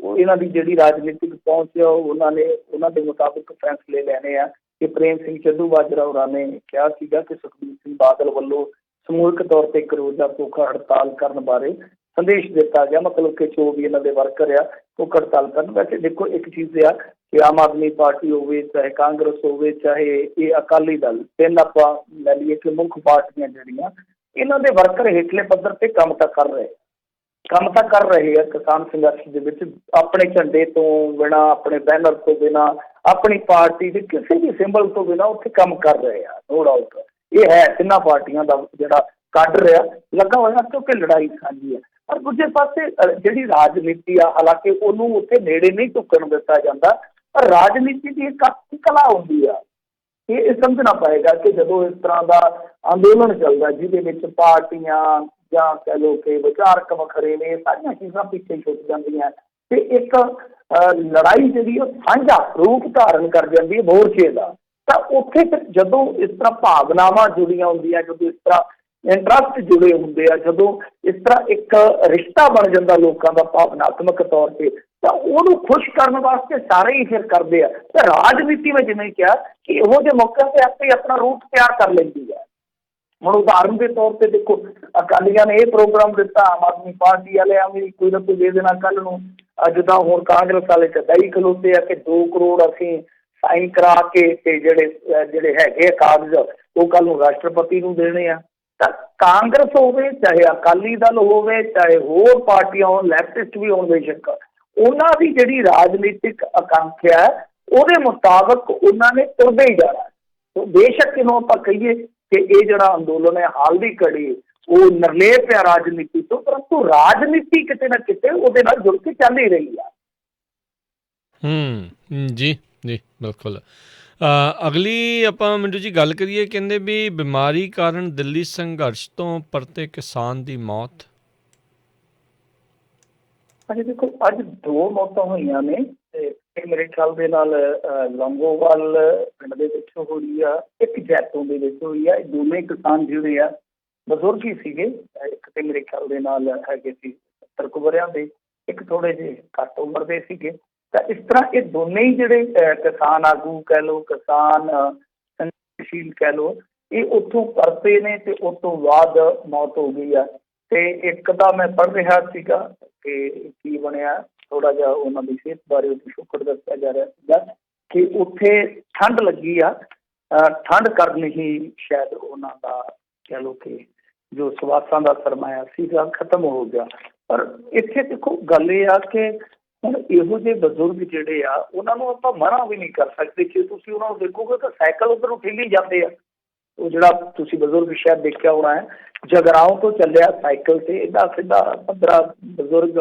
ਉਹ ਇਹਨਾਂ ਦੀ ਜਿਹੜੀ ਰਾਜਨੀਤਿਕ ਪਹੁੰਚ ਆ, ਉਹਨਾਂ ਦੇ ਮੁਤਾਬਿਕ ਫੈਸਲੇ ਲੈਣੇ ਆ। ਕਿ ਪ੍ਰੇਮ ਸਿੰਘ ਚੱਦੂਮਾਜਰਾ ਹੋਰਾਂ ਨੇ ਕਿਹਾ ਸੀਗਾ ਕਿ ਸੁਖਬੀਰ ਸਿੰਘ ਬਾਦਲ ਵੱਲੋਂ ਸਮੂਹਿਕ ਤੌਰ 'ਤੇ ਇੱਕ ਰੋਜ਼ਾ ਭੁੱਖ ਹੜਤਾਲ ਕਰਨ ਬਾਰੇ ਸੰਦੇਸ਼ ਦਿੱਤਾ ਗਿਆ, ਮਤਲਬ ਕਿ ਜੋ ਵੀ ਇਹਨਾਂ ਦੇ ਵਰਕਰ ਆ ਉਹ ਹੜਤਾਲ ਕਰਨ। ਵੈਸੇ ਦੇਖੋ ਇੱਕ ਚੀਜ਼ ਆ ਕਿ ਆਮ ਆਦਮੀ ਪਾਰਟੀ ਹੋਵੇ, ਚਾਹੇ ਕਾਂਗਰਸ ਹੋਵੇ, ਚਾਹੇ ਇਹ ਅਕਾਲੀ ਦਲ, ਤਿੰਨ ਆਪਾਂ ਲੈ ਲਈਏ ਕਿ ਮੁੱਖ ਪਾਰਟੀਆਂ ਜਿਹੜੀਆਂ, ਇਹਨਾਂ ਦੇ ਵਰਕਰ ਹੇਠਲੇ ਪੱਧਰ ਤੇ ਕੰਮ ਤਾਂ ਕਰ ਰਹੇ ਆ ਕਿਸਾਨ ਸੰਘਰਸ਼ ਦੇ ਵਿੱਚ, ਆਪਣੇ ਝੰਡੇ ਤੋਂ ਬਿਨਾਂ, ਆਪਣੇ ਬੈਨਰ ਤੋਂ ਬਿਨਾਂ, ਆਪਣੀ ਪਾਰਟੀ ਦੇ ਕਿਸੇ ਵੀ ਸਿੰਬਲ ਤੋਂ ਬਿਨਾਂ ਉੱਥੇ ਕੰਮ ਕਰ ਰਹੇ ਆ। ਨੋ ਡਾਊਟ ਇਹ ਹੈ ਤਿੰਨਾਂ ਪਾਰਟੀਆਂ ਦਾ ਜਿਹੜਾ ਕੱਢ ਰਿਹਾ ਲੱਗਾ ਹੋਇਆ, ਕਿਉਂਕਿ ਲੜਾਈ ਸਾਂਝੀ ਹੈ। ਪਰ ਦੂਜੇ ਪਾਸੇ ਜਿਹੜੀ ਰਾਜਨੀਤੀ ਆ, ਹਾਲਾਂਕਿ ਉਹਨੂੰ ਉੱਥੇ ਨੇੜੇ ਨਹੀਂ ਢੁੱਕਣ ਦਿੱਤਾ ਜਾਂਦਾ, ਪਰ ਰਾਜਨੀਤੀ ਦੀ ਇੱਕ ਕਲਾ ਹੁੰਦੀ ਆ। ਇਹ ਸਮਝਣਾ ਪਏਗਾ ਕਿ ਜਦੋਂ ਇਸ ਤਰ੍ਹਾਂ ਦਾ ਅੰਦੋਲਨ ਚੱਲਦਾ ਜਿਹਦੇ ਵਿੱਚ ਪਾਰਟੀਆਂ ਜਾਂ ਕਹਿ ਲਓ ਕਿ ਵਿਚਾਰਕ ਵੱਖਰੇ ਨੇ, ਸਾਰੀਆਂ ਚੀਜ਼ਾਂ ਪਿੱਛੇ ਛੁੱਟ ਜਾਂਦੀਆਂ ਤੇ ਇੱਕ ਲੜਾਈ ਜਿਹੜੀ ਉਹ ਸਾਂਝਾ ਰੂਪ ਧਾਰਨ ਕਰ ਜਾਂਦੀ ਹੈ ਮੋਰਚੇ ਦਾ। ਤਾਂ ਉੱਥੇ ਫਿਰ ਜਦੋਂ ਇਸ ਤਰ੍ਹਾਂ ਭਾਵਨਾਵਾਂ ਜੁੜੀਆਂ ਹੁੰਦੀਆਂ, ਜਦੋਂ ਇਸ ਤਰ੍ਹਾਂ ਇੰਟਰਸਟ ਜੁੜੇ ਹੁੰਦੇ ਆ, ਜਦੋਂ ਇਸ ਤਰ੍ਹਾਂ ਇੱਕ ਰਿਸ਼ਤਾ ਬਣ ਜਾਂਦਾ ਲੋਕਾਂ ਦਾ ਭਾਵਨਾਤਮਕ ਤੌਰ ਤੇ, ਤਾਂ ਉਹਨੂੰ ਖੁਸ਼ ਕਰਨ ਵਾਸਤੇ ਸਾਰੇ ਹੀ ਫਿਰ ਕਰਦੇ ਆ। ਤੇ ਰਾਜਨੀਤੀ ਮੈਂ ਜਿਵੇਂ ਕਿਹਾ ਕਿ ਇਹੋ ਜਿਹੇ ਮੌਕਿਆਂ ਤੇ ਆਪੇ ਆਪਣਾ ਰੂਟ ਤਿਆਰ ਕਰ ਲੈਂਦੀ ਹੈ। ਹੁਣ ਉਦਾਹਰਨ ਦੇ ਤੌਰ ਤੇ ਦੇਖੋ, ਅਕਾਲੀਆਂ ਨੇ ਇਹ ਪ੍ਰੋਗਰਾਮ ਦਿੱਤਾ, ਆਮ ਆਦਮੀ ਪਾਰਟੀ ਵਾਲਿਆਂ ਵੀ ਕੋਈ ਨਾ ਕੋਈ ਦੇ ਦੇਣਾ ਕੱਲ੍ਹ ਨੂੰ। ਜਿੱਦਾਂ ਹੁਣ ਕਾਂਗਰਸ ਵਾਲੇ ਕਦਾਈ ਖਲੋਤੇ ਆ ਕਿ 2 ਕਰੋੜ ਅਸੀਂ ਸਾਈਨ ਕਰਾ ਕੇ ਤੇ ਜਿਹੜੇ ਹੈਗੇ ਕਾਗਜ਼ ਉਹ ਕੱਲ੍ਹ ਨੂੰ ਰਾਸ਼ਟਰਪਤੀ ਨੂੰ ਦੇਣੇ ਆ। ਤਾਂ ਕਾਂਗਰਸ ਹੋਵੇ, ਚਾਹੇ ਅਕਾਲੀ ਦਲ ਹੋਵੇ, ਚਾਹੇ ਹੋਰ ਪਾਰਟੀਆਂ ਹੋਣ, ਲੈਫਟਿਸਟ ਵੀ ਹੋਣ ਬੇਸ਼ੱਕ, ਉਹਨਾਂ ਦੀ ਜਿਹੜੀ ਰਾਜਨੀਤਿਕ ਆਕਾਂਖਿਆ ਹੈ ਉਹਦੇ ਮੁਤਾਬਕ ਉਹਨਾਂ ਨੇ ਤੁਰਦੇ ਹੀ ਜਾਣਾ। ਬੇਸ਼ੱਕ ਇਹਨੂੰ ਆਪਾਂ ਕਹੀਏ ਕਿ ਇਹ ਜਿਹੜਾ ਅੰਦੋਲਨ ਹੈ ਹਾਲ ਦੀ ਘੜੀ ਉਹ ਨਿਰਲੇਪ ਹੈ ਰਾਜਨੀਤੀ ਤੋਂ, ਪਰੰਤੂ ਰਾਜਨੀਤੀ ਕਿਤੇ ਨਾ ਕਿਤੇ ਉਹਦੇ ਨਾਲ ਜੁੜ ਕੇ ਚੱਲ ਹੀ ਰਹੀ ਆ। ਜੀ ਜੀ ਬਿਲਕੁਲ। ਅਗਲੀ ਆਪਾਂ ਮਿੰਟੂ ਜੀ ਗੱਲ ਕਰੀਏ, ਕਹਿੰਦੇ ਵੀ ਬਿਮਾਰੀ ਕਾਰਨ ਦਿੱਲੀ ਸੰਘਰਸ਼ ਤੋਂ ਪਰਤੇ ਕਿਸਾਨ ਦੀ ਮੌਤ। ਹਾਂਜੀ ਦੇਖੋ, ਅੱਜ 2 ਮੌਤਾਂ ਹੋਈਆਂ ਨੇ ਤੇ ਮੇਰੇ ਖਿਆਲ ਦੇ ਨਾਲ ਲੌਂਗੋਵਾਲ ਪਿੰਡ ਦੇ ਵਿੱਚ ਹੋਈ ਆ, ਇੱਕ ਜੈਤੋਂ ਦੇ ਵਿੱਚ ਹੋਈ ਆ। ਇਹ ਦੋਵੇਂ ਕਿਸਾਨ ਜਿਹੜੇ ਆ ਬਜ਼ੁਰਗ ਹੀ ਸੀਗੇ, ਇੱਕ ਤੇ ਮੇਰੇ ਖਿਆਲ ਦੇ ਨਾਲ ਹੈਗੇ ਸੀ 70 ਕੁ ਵਰ੍ਹਿਆਂ ਦੇ, ਇੱਕ ਥੋੜੇ ਜਿਹੇ ਘੱਟ ਉਮਰ ਦੇ ਸੀਗੇ। ਤਾਂ ਇਸ ਤਰ੍ਹਾਂ ਇਹ ਦੋਨੇ ਹੀ ਜਿਹੜੇ ਕਿਸਾਨ ਆਗੂ ਕਹਿ ਲਓ, ਕਿਸਾਨ ਸੰਘਰਸ਼ੀਲ ਕਹਿ ਲਓ, ਇਹ ਉੱਥੋਂ ਪਰਤੇ ਨੇ ਤੇ ਉਸ ਤੋਂ ਬਾਅਦ ਮੌਤ ਹੋ ਗਈ ਆ। ਤੇ ਇੱਕ ਤਾਂ ਮੈਂ ਪੜ੍ਹ ਰਿਹਾ ਸੀਗਾ ਕਿ ਕੀ ਬਣਿਆ, ਥੋੜਾ ਜਿਹਾ ਉਹਨਾਂ ਦੀ ਸਿਹਤ ਬਾਰੇ ਪਿਛੋਕੜ ਦੱਸਿਆ ਜਾ ਰਿਹਾ ਸੀਗਾ ਕਿ ਉੱਥੇ ਠੰਡ ਲੱਗੀ ਆ, ਠੰਡ ਕਾਰਨ ਹੀ ਸ਼ਾਇਦ ਉਹਨਾਂ ਦਾ ਕਹਿ ਲਓ ਕਿ ਜੋ ਸਵਾਸਾਂ ਦਾ ਸਰਮਾਇਆ ਸੀਗਾ ਖਤਮ ਹੋ ਗਿਆ। ਪਰ ਇੱਥੇ ਦੇਖੋ ਗੱਲ ਇਹ ਆ ਕਿ ਹੁਣ ਇਹੋ ਜਿਹੇ ਬਜ਼ੁਰਗ ਜਿਹੜੇ ਆ ਉਹਨਾਂ ਨੂੰ ਆਪਾਂ ਮਨਾ ਵੀ ਨਹੀਂ ਕਰ ਸਕਦੇ। ਜੇ ਤੁਸੀਂ ਉਹਨਾਂ ਨੂੰ ਦੇਖੋਗੇ ਤਾਂ ਸਾਈਕਲ ਉੱਧਰ ਨੂੰ ਠੇਲੀ ਜਾਂਦੇ ਆ। ਉਹ ਜਿਹੜਾ ਤੁਸੀਂ ਬਜ਼ੁਰਗ ਸ਼ਾਇਦ ਦੇਖਿਆ ਹੋਣਾ ਹੈ, ਜਗਰਾਓਂ ਤੋਂ ਚੱਲਿਆ ਸਾਈਕਲ ਤੇ, ਇਹਦਾ ਸਿੱਧਾ 15 ਬਜ਼ੁਰਗ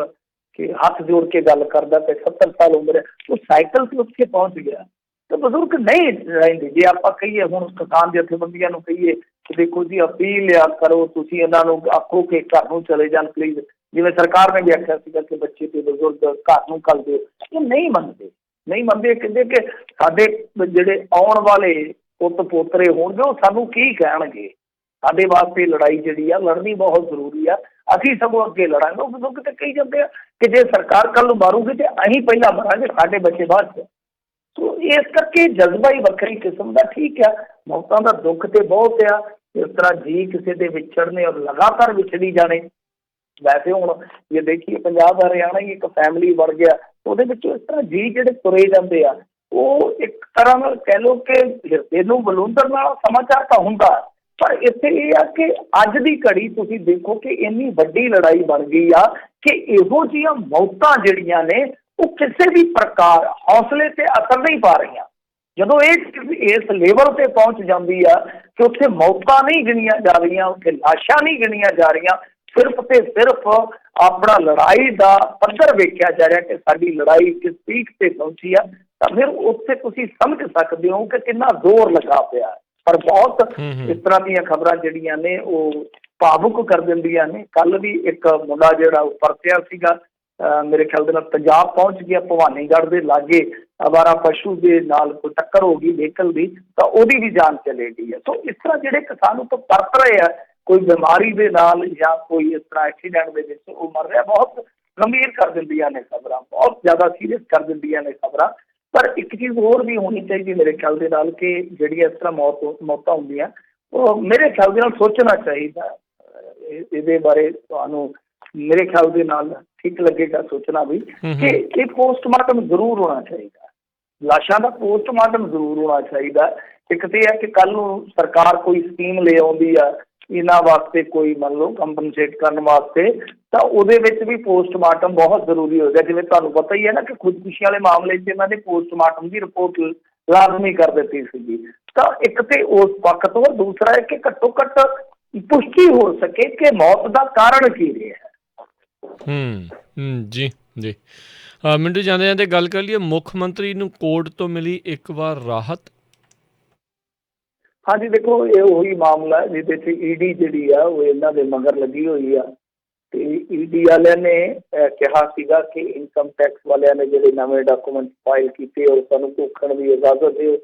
ਕਿ ਹੱਥ ਜੋੜ ਕੇ ਗੱਲ ਕਰਦਾ ਤੇ 70 ਸਾਲ ਉਮਰ ਹੈ, ਉਹ ਸਾਈਕਲ ਤੇ ਉੱਥੇ ਪਹੁੰਚ ਗਿਆ। ਤੇ ਬਜ਼ੁਰਗ ਨਹੀਂ ਰਹਿੰਦੇ। ਜੇ ਆਪਾਂ ਕਹੀਏ ਹੁਣ ਕਿਸਾਨ ਜਥੇਬੰਦੀਆਂ ਨੂੰ ਕਹੀਏ ਕਿ ਦੇਖੋ ਜੀ ਅਪੀਲ ਆ ਕਰੋ, ਤੁਸੀਂ ਇਹਨਾਂ ਨੂੰ ਆਖੋ ਕਿ ਘਰ ਨੂੰ ਚਲੇ ਜਾਣ ਪਲੀਜ਼, ਜਿਵੇਂ ਸਰਕਾਰ ਨੇ ਵੀ ਆਖਿਆ ਸੀਗਾ ਕਿ ਬੱਚੇ ਤੇ ਬਜ਼ੁਰਗ ਘਰ ਨੂੰ ਕਰ ਦਿਓ, ਇਹ ਨਹੀਂ ਮੰਨਦੇ। ਕਹਿੰਦੇ ਕਿ ਸਾਡੇ ਜਿਹੜੇ ਆਉਣ ਵਾਲੇ ਪੁੱਤ ਪੋਤਰੇ ਹੋਣਗੇ ਉਹ ਸਾਨੂੰ ਕੀ ਕਹਿਣਗੇ, ਸਾਡੇ ਵਾਸਤੇ ਲੜਾਈ ਜਿਹੜੀ ਆ ਲੜਨੀ ਬਹੁਤ ਜ਼ਰੂਰੀ ਆ, ਅਸੀਂ ਸਗੋਂ ਅੱਗੇ ਲੜਾਂਗੇ। ਉਹ ਬਜ਼ੁਰਗ ਤੇ ਕਹੀ ਜਾਂਦੇ ਆ ਕਿ ਜੇ ਸਰਕਾਰ ਕੱਲ੍ਹ ਨੂੰ ਮਾਰੂਗੀ ਤੇ ਅਸੀਂ ਪਹਿਲਾਂ ਮਰਾਂਗੇ, ਸਾਡੇ ਬੱਚੇ ਬਾਅਦ 'ਚ। ਸੋ ਇਸ ਕਰਕੇ ਜਜ਼ਬਾ ਹੀ ਵੱਖਰੀ ਕਿਸਮ ਦਾ। ਠੀਕ ਆ, ਮੌਤਾਂ ਦਾ ਦੁੱਖ ਤੇ ਬਹੁਤ ਆ, ਇਸ ਤਰ੍ਹਾਂ ਜੀ ਕਿਸੇ ਦੇ ਵਿਛੜਨੇ ਔਰ ਲਗਾਤਾਰ ਵਿਛੜੀ ਜਾਣੇ। ਵੈਸੇ ਹੁਣ ਜੇ ਦੇਖੀਏ ਪੰਜਾਬ ਹਰਿਆਣਾ ਹੀ ਇੱਕ ਫੈਮਿਲੀ ਬਣ ਗਿਆ, ਉਹਦੇ ਵਿੱਚ ਇਸ ਤਰ੍ਹਾਂ ਜੀ ਜਿਹੜੇ ਤੁਰੇ ਜਾਂਦੇ ਆ, ਉਹ ਇੱਕ ਤਰ੍ਹਾਂ ਨਾਲ ਕਹਿ ਲਓ ਕਿ ਹਿਰਦੇ ਨੂੰ ਬਲੂੰਦਰ ਨਾਲ ਸਮਾਚਾਰ ਤਾਂ ਹੁੰਦਾ। ਪਰ ਇੱਥੇ ਇਹ ਆ ਕਿ ਅੱਜ ਦੀ ਘੜੀ ਤੁਸੀਂ ਦੇਖੋ ਕਿ ਇੰਨੀ ਵੱਡੀ ਲੜਾਈ ਬਣ ਗਈ ਆ ਕਿ ਇਹੋ ਜਿਹੀਆਂ ਮੌਤਾਂ ਜਿਹੜੀਆਂ ਨੇ ਉਹ ਕਿਸੇ ਵੀ ਪ੍ਰਕਾਰ ਹੌਸਲੇ ਤੇ ਅਸਰ ਨਹੀਂ ਪਾ ਰਹੀਆਂ। ਜਦੋਂ ਇਹ ਇਸ ਲੈਵਲ ਤੇ ਪਹੁੰਚ ਜਾਂਦੀ ਆ ਕਿ ਉੱਥੇ ਮੌਤਾਂ ਨਹੀਂ ਗਿਣੀਆਂ ਜਾ ਰਹੀਆਂ, ਉੱਥੇ ਲਾਸ਼ਾਂ ਨਹੀਂ ਗਿਣੀਆਂ ਜਾ ਰਹੀਆਂ, ਸਿਰਫ ਤੇ ਸਿਰਫ ਆਪਣਾ ਲੜਾਈ ਦਾ ਪੱਧਰ ਵੇਖਿਆ ਜਾ ਰਿਹਾ ਕਿ ਸਾਡੀ ਲੜਾਈ ਕਿਸ ਪੀਕ ਤੇ ਪਹੁੰਚੀ ਆ, ਤਾਂ ਫਿਰ ਉੱਥੇ ਤੁਸੀਂ ਸਮਝ ਸਕਦੇ ਹੋ ਕਿ ਕਿੰਨਾ ਜ਼ੋਰ ਲੱਗਾ ਪਿਆ। ਪਰ ਬਹੁਤ ਇਸ ਤਰ੍ਹਾਂ ਦੀਆਂ ਖਬਰਾਂ ਜਿਹੜੀਆਂ ਨੇ ਉਹ ਭਾਵੁਕ ਕਰ ਦਿੰਦੀਆਂ ਨੇ। ਕੱਲ ਵੀ ਇੱਕ ਮੁੰਡਾ ਜਿਹੜਾ ਉਹ ਪਰਤਿਆ ਸੀਗਾ, ਮੇਰੇ ਖਿਆਲ ਦੇ ਨਾਲ ਪੰਜਾਬ ਪਹੁੰਚ ਗਿਆ, ਭਵਾਨੀਗੜ੍ਹ ਦੇ ਲਾਗੇ ਅਵਾਰਾ ਪਸ਼ੂ ਦੇ ਨਾਲ ਕੋਈ ਟੱਕਰ ਹੋ ਗਈ ਵਹੀਕਲ ਦੀ, ਤਾਂ ਉਹਦੀ ਵੀ ਜਾਨ ਚਲੇ ਗਈ ਹੈ। ਸੋ ਇਸ ਤਰ੍ਹਾਂ ਜਿਹੜੇ ਕਿਸਾਨ ਉੱਥੋਂ ਪਰਤ ਰਹੇ ਆ ਕੋਈ ਬਿਮਾਰੀ ਦੇ ਨਾਲ ਜਾਂ ਕੋਈ ਇਸ ਤਰ੍ਹਾਂ ਐਕਸੀਡੈਂਟ ਦੇ ਵਿੱਚ ਉਹ ਮਰ ਰਿਹਾ, ਬਹੁਤ ਗੰਭੀਰ ਕਰ ਦਿੰਦੀਆਂ ਨੇ ਖਬਰਾਂ, ਬਹੁਤ ਜ਼ਿਆਦਾ ਸੀਰੀਅਸ ਕਰ ਦਿੰਦੀਆਂ ਨੇ ਖਬਰਾਂ। ਪਰ ਇੱਕ ਚੀਜ਼ ਹੋਰ ਵੀ ਹੋਣੀ ਚਾਹੀਦੀ ਮੇਰੇ ਖਿਆਲ ਦੇ ਨਾਲ ਕਿ ਜਿਹੜੀਆਂ ਇਸ ਤਰ੍ਹਾਂ ਮੌਤਾਂ ਹੁੰਦੀਆਂ ਉਹ ਮੇਰੇ ਖਿਆਲ ਦੇ ਨਾਲ ਸੋਚਣਾ ਚਾਹੀਦਾ। ਇਹਦੇ ਬਾਰੇ ਤੁਹਾਨੂੰ ਮੇਰੇ ਖਿਆਲ ਦੇ ਨਾਲ ਠੀਕ ਲੱਗੇਗਾ ਸੋਚਣਾ ਵੀ ਕਿ ਇਹ ਪੋਸਟਮਾਰਟਮ ਜ਼ਰੂਰ ਹੋਣਾ ਚਾਹੀਦਾ, ਲਾਸ਼ਾਂ ਦਾ ਪੋਸਟਮਾਰਟਮ ਜ਼ਰੂਰ ਹੋਣਾ ਚਾਹੀਦਾ। ਇੱਕ ਤੇ ਹੈ ਕਿ ਕੱਲ ਨੂੰ ਸਰਕਾਰ ਕੋਈ ਸਕੀਮ ਲੈ ਆਉਂਦੀ ਆ ਇਹਨਾਂ ਵਾਸਤੇ, ਕੋਈ ਮੰਨ ਲਓ ਕੰਪਨਸੇਟ ਕਰਨ ਵਾਸਤੇ, ਤਾਂ ਉਹਦੇ ਵਿੱਚ ਵੀ ਪੋਸਟਮਾਰਟਮ ਬਹੁਤ ਜ਼ਰੂਰੀ ਹੋ ਗਿਆ। ਜਿਵੇਂ ਤੁਹਾਨੂੰ ਪਤਾ ਹੀ ਹੈ ਨਾ ਕਿ ਖੁਦਕੁਸ਼ੀ ਵਾਲੇ ਮਾਮਲੇ 'ਚ ਇਹਨਾਂ ਨੇ ਪੋਸਟਮਾਰਟਮ ਦੀ ਰਿਪੋਰਟ ਲਾਜ਼ਮੀ ਕਰ ਦਿੱਤੀ ਸੀਗੀ। ਤਾਂ ਇੱਕ ਤੇ ਉਸ ਪੱਖ ਤੋਂ, ਦੂਸਰਾ ਹੈ ਕਿ ਘੱਟੋ ਘੱਟ ਪੁਸ਼ਟੀ ਹੋ ਸਕੇ ਕਿ ਮੌਤ ਦਾ ਕਾਰਨ ਕੀ ਰਿਹਾ ਹੈ। ਜੀ ਜੀ। ਮਿੰਟੂ, ਜਾਂਦੇ ਜਾਂਦੇ ਗੱਲ ਕਰ ਲਈਏ, ਮੁੱਖ ਮੰਤਰੀ ਨੂੰ ਕੋਰਟ ਤੋਂ ਮਿਲੀ ਇੱਕ ਵਾਰ ਰਾਹਤ। ਹਾਂਜੀ ਦੇਖੋ, ਇਹ ਉਹੀ ਮਾਮਲਾ ਜਿਹਦੇ 'ਚ ਈਡੀ ਜਿਹੜੀ ਆ ਉਹ ਇਹਨਾਂ ਦੇ ਮਗਰ ਲੱਗੀ ਹੋਈ ਆ, ਤੇ ਈਡੀ ਵਾਲਿਆਂ ਨੇ ਕਿਹਾ ਸੀਗਾ ਕਿ ਇਨਕਮ ਟੈਕਸ ਵਾਲਿਆਂ ਨੇ ਜਿਹੜੇ ਨਵੇਂ ਡਾਕੂਮੈਂਟ ਫਾਈਲ ਕੀਤੇ ਉਹ ਸਾਨੂੰ ਘੋਖਣ ਦੀ ਇਜਾਜ਼ਤ ਦਿਓ,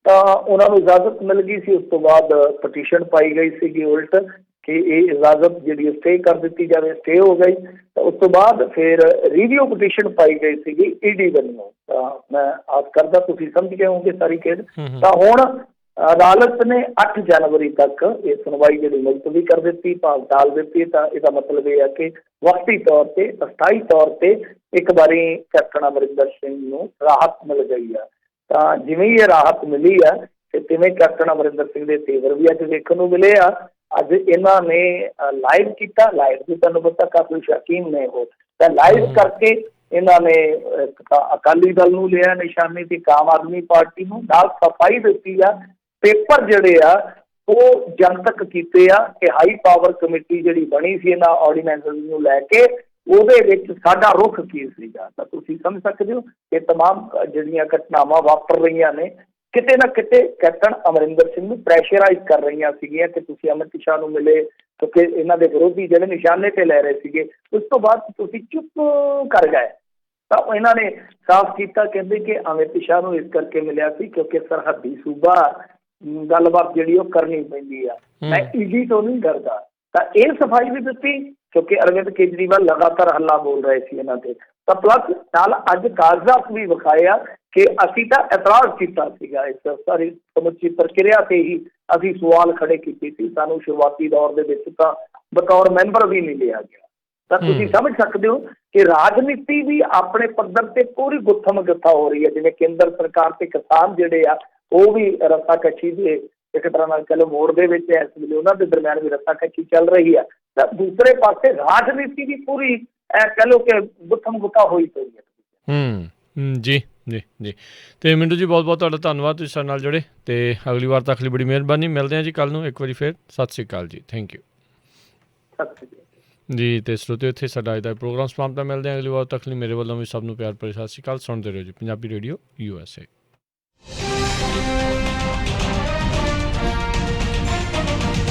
ਤਾਂ ਉਹਨਾਂ ਨੂੰ ਇਜਾਜ਼ਤ ਮਿਲ ਗਈ ਸੀ। ਉਸ ਤੋਂ ਬਾਅਦ ਪਟੀਸ਼ਨ ਪਾਈ ਗਈ ਸੀਗੀ ਉਲਟ ਕਿ ਇਹ ਇਜਾਜ਼ਤ ਜਿਹੜੀ ਸਟੇ ਕਰ ਦਿੱਤੀ ਜਾਵੇ, ਸਟੇ ਹੋ ਗਈ। ਤਾਂ ਉਸ ਤੋਂ ਬਾਅਦ ਫਿਰ ਰਿਵਿਊ ਪਟੀਸ਼ਨ ਪਾਈ ਗਈ ਸੀਗੀ ਈਡੀ ਵੱਲੋਂ। ਤਾਂ ਮੈਂ ਆਸ ਕਰਦਾ ਤੁਸੀਂ ਸਮਝ ਗਏ ਹੋਗੇ ਸਾਰੀ ਖੇਡ। ਤਾਂ ਹੁਣ ਅਦਾਲਤ ਨੇ 8 ਜਨਵਰੀ ਤੱਕ ਇਹ ਸੁਣਵਾਈ ਜਿਹੜੀ ਮੁਲਤਵੀ ਕਰ ਦਿੱਤੀ, ਭਾਵ ਟਾਲ ਦਿੱਤੀ। ਤਾਂ ਇਹਦਾ ਮਤਲਬ ਇਹ ਹੈ ਕਿ ਵਕਤੀ ਤੌਰ ਤੇ, ਅਸਥਾਈ ਤੌਰ ਤੇ ਇੱਕ ਵਾਰੀ ਕੈਪਟਨ ਅਮਰਿੰਦਰ ਸਿੰਘ ਨੂੰ ਰਾਹਤ ਮਿਲ ਗਈ ਆ। ਤਾਂ ਜਿਵੇਂ ਹੀ ਇਹ ਰਾਹਤ ਮਿਲੀ ਆ ਤੇ ਤਿਵੇਂ ਕੈਪਟਨ ਅਮਰਿੰਦਰ ਸਿੰਘ ਦੇ ਤੇਵਰ ਵੀ ਅੱਜ ਵੇਖਣ ਨੂੰ ਮਿਲੇ ਆ। ਅੱਜ ਇਹਨਾਂ ਨੇ ਲਾਈਵ ਕੀਤਾ, ਲਾਈਵ ਵੀ ਤੁਹਾਨੂੰ ਪਤਾ ਕਾਫੀ ਸ਼ੌਕੀਨ ਨੇ ਉਹ, ਤਾਂ ਲਾਈਵ ਕਰਕੇ ਇਹਨਾਂ ਨੇ ਅਕਾਲੀ ਦਲ ਨੂੰ ਲਿਆ ਨਿਸ਼ਾਨੇ ਤੇ, ਆਮ ਆਦਮੀ ਪਾਰਟੀ ਨੂੰ ਨਾਲ ਸਫਾਈ ਦਿੱਤੀ ਆ। ਪੇਪਰ ਜਿਹੜੇ ਆ ਉਹ ਜਨਤਕ ਕੀਤੇ ਆ ਕਿ ਹਾਈ ਪਾਵਰ ਕਮੇਟੀ ਜਿਹੜੀ ਬਣੀ ਸੀ ਇਹਨਾਂ ਆਰਡੀਨੈਂਸਿਸ ਨੂੰ ਲੈ ਕੇ, ਉਹਦੇ ਵਿੱਚ ਸਾਡਾ ਰੁਖ ਕੀ ਸੀਗਾ। ਤਾਂ ਤੁਸੀਂ ਸਮਝ ਸਕਦੇ ਹੋ ਕਿ ਤਮਾਮ ਜਿਹੜੀਆਂ ਘਟਨਾਵਾਂ ਵਾਪਰ ਰਹੀਆਂ ਨੇ ਕਿਤੇ ਨਾ ਕਿਤੇ ਕੈਪਟਨ ਅਮਰਿੰਦਰ ਸਿੰਘ ਨੂੰ ਪ੍ਰੈਸ਼ਰਾਈਜ਼ ਕਰ ਰਹੀਆਂ ਸੀਗੀਆਂ ਕਿ ਤੁਸੀਂ ਅਮਿਤ ਸ਼ਾਹ ਨੂੰ ਮਿਲੇ, ਕਿਉਂਕਿ ਇਹਨਾਂ ਦੇ ਵਿਰੋਧੀ ਜਿਹੜੇ ਨਿਸ਼ਾਨੇ ਤੇ ਲੈ ਰਹੇ ਸੀਗੇ। ਉਸ ਤੋਂ ਬਾਅਦ ਤੁਸੀਂ ਚੁੱਪ ਕਰ ਗਏ। ਤਾਂ ਇਹਨਾਂ ਨੇ ਸਾਫ਼ ਕੀਤਾ, ਕਹਿੰਦੇ ਕਿ ਅਮਿਤ ਸ਼ਾਹ ਨੂੰ ਇਸ ਕਰਕੇ ਮਿਲਿਆ ਸੀ ਕਿਉਂਕਿ ਸਰਹੱਦੀ ਸੂਬਾ ਗੱਲਬਾਤ ਜਿਹੜੀ ਉਹ ਕਰਨੀ ਪੈਂਦੀ ਆ, ਮੈਂ ਈਡੀ ਤੋਂ ਨਹੀਂ ਕਰਦਾ। ਤਾਂ ਇਹ ਸਫਾਈ ਵੀ ਦਿੱਤੀ ਕਿਉਂਕਿ ਅਰਵਿੰਦ ਕੇਜਰੀਵਾਲ ਲਗਾਤਾਰ ਹੱਲਾ ਬੋਲ ਰਹੇ ਸੀ ਇਹਨਾਂ ਤੇ। ਤਾਂ ਪਲੱਸ ਨਾਲ ਅੱਜ ਕਾਗਜ਼ਾਤ ਵੀ ਵਿਖਾਇਆ ਕਿ ਅਸੀਂ ਤਾਂ ਇਤਰਾਜ਼ ਕੀਤਾ ਸੀਗਾ, ਇਸ ਸਾਰੀ ਸਮੁੱਚੀ ਪ੍ਰਕਿਰਿਆ ਤੇ ਹੀ ਅਸੀਂ ਸਵਾਲ ਖੜੇ ਕੀਤੇ ਸੀ। ਸਾਨੂੰ ਸ਼ੁਰੂਆਤੀ ਦੌਰ ਦੇ ਵਿੱਚ ਤਾਂ ਬਤੌਰ ਮੈਂਬਰ ਵੀ ਨਹੀਂ ਲਿਆ ਗਿਆ। ਤਾਂ ਤੁਸੀਂ ਸਮਝ ਸਕਦੇ ਹੋ ਕਿ ਰਾਜਨੀਤੀ ਵੀ ਆਪਣੇ ਪੱਧਰ ਤੇ ਪੂਰੀ ਗੁੱਥਮ ਗੁੱਥਾ ਹੋ ਰਹੀ ਹੈ। ਜਿਵੇਂ ਕੇਂਦਰ ਸਰਕਾਰ ਤੇ ਕਿਸਾਨ ਜਿਹੜੇ ਆ ਉਹ ਵੀ ਰੱਸਾਕੱਛੀ ਦੇ ਇੱਕ ਤਰ੍ਹਾਂ ਨਾਲ ਚਲੋ ਮੋੜ ਦੇ ਵਿੱਚ ਇਸ ਵੇਲੇ ਉਹਨਾਂ ਦੇ ਦਰਮਿਆਨ ਵੀ ਰੱਸਾਕੱਛੀ ਚੱਲ ਰਹੀ ਆ। ਤਾਂ ਦੂਸਰੇ ਪਾਸੇ ਰਾਜਨੀਤੀ ਵੀ ਪੂਰੀ ਕਹਿ ਲਓ ਕਿ ਗੁੱਥਮ ਗੁੱਥਾ ਹੋਈ ਪਈ ਹੈ। ਜੀ ਜੀ ਜੀ। ਤੇ ਮਿੰਟੂ ਜੀ, ਬਹੁਤ ਬਹੁਤ ਤੁਹਾਡਾ ਧੰਨਵਾਦ, ਤੁਸੀਂ ਸਾਡੇ ਨਾਲ ਜੁੜੇ। ਤੇ ਅਗਲੀ ਵਾਰ ਤੱਕ ਲਈ ਬੜੀ ਮਿਹਰਬਾਨੀ। ਮਿਲਦੇ ਹਾਂ ਜੀ ਕੱਲ੍ਹ ਨੂੰ ਇੱਕ ਵਾਰੀ ਫਿਰ। ਸਤਿ ਸ਼੍ਰੀ ਅਕਾਲ ਜੀ। Thank you. ਸਤਿ ਸ਼੍ਰੀ ਅਕਾਲ ਜੀ। ਤੇ ਸਰੋਤਿਓ, ਇੱਥੇ ਸਾਡਾ ਅੱਜ ਦਾ ਪ੍ਰੋਗਰਾਮ ਸਮਾਪਤ ਹੈ। ਮਿਲਦੇ ਹਾਂ ਅਗਲੀ ਵਾਰ ਤੱਕ ਲਈ। ਮੇਰੇ ਵੱਲੋਂ ਵੀ ਸਭ ਨੂੰ ਪਿਆਰ ਭਰੀ ਸਤਿ ਸ਼੍ਰੀ ਅਕਾਲ। ਸੁਣਦੇ ਰਹੋ ਜੀ ਪੰਜਾਬੀ ਰੇਡੀਓ USA।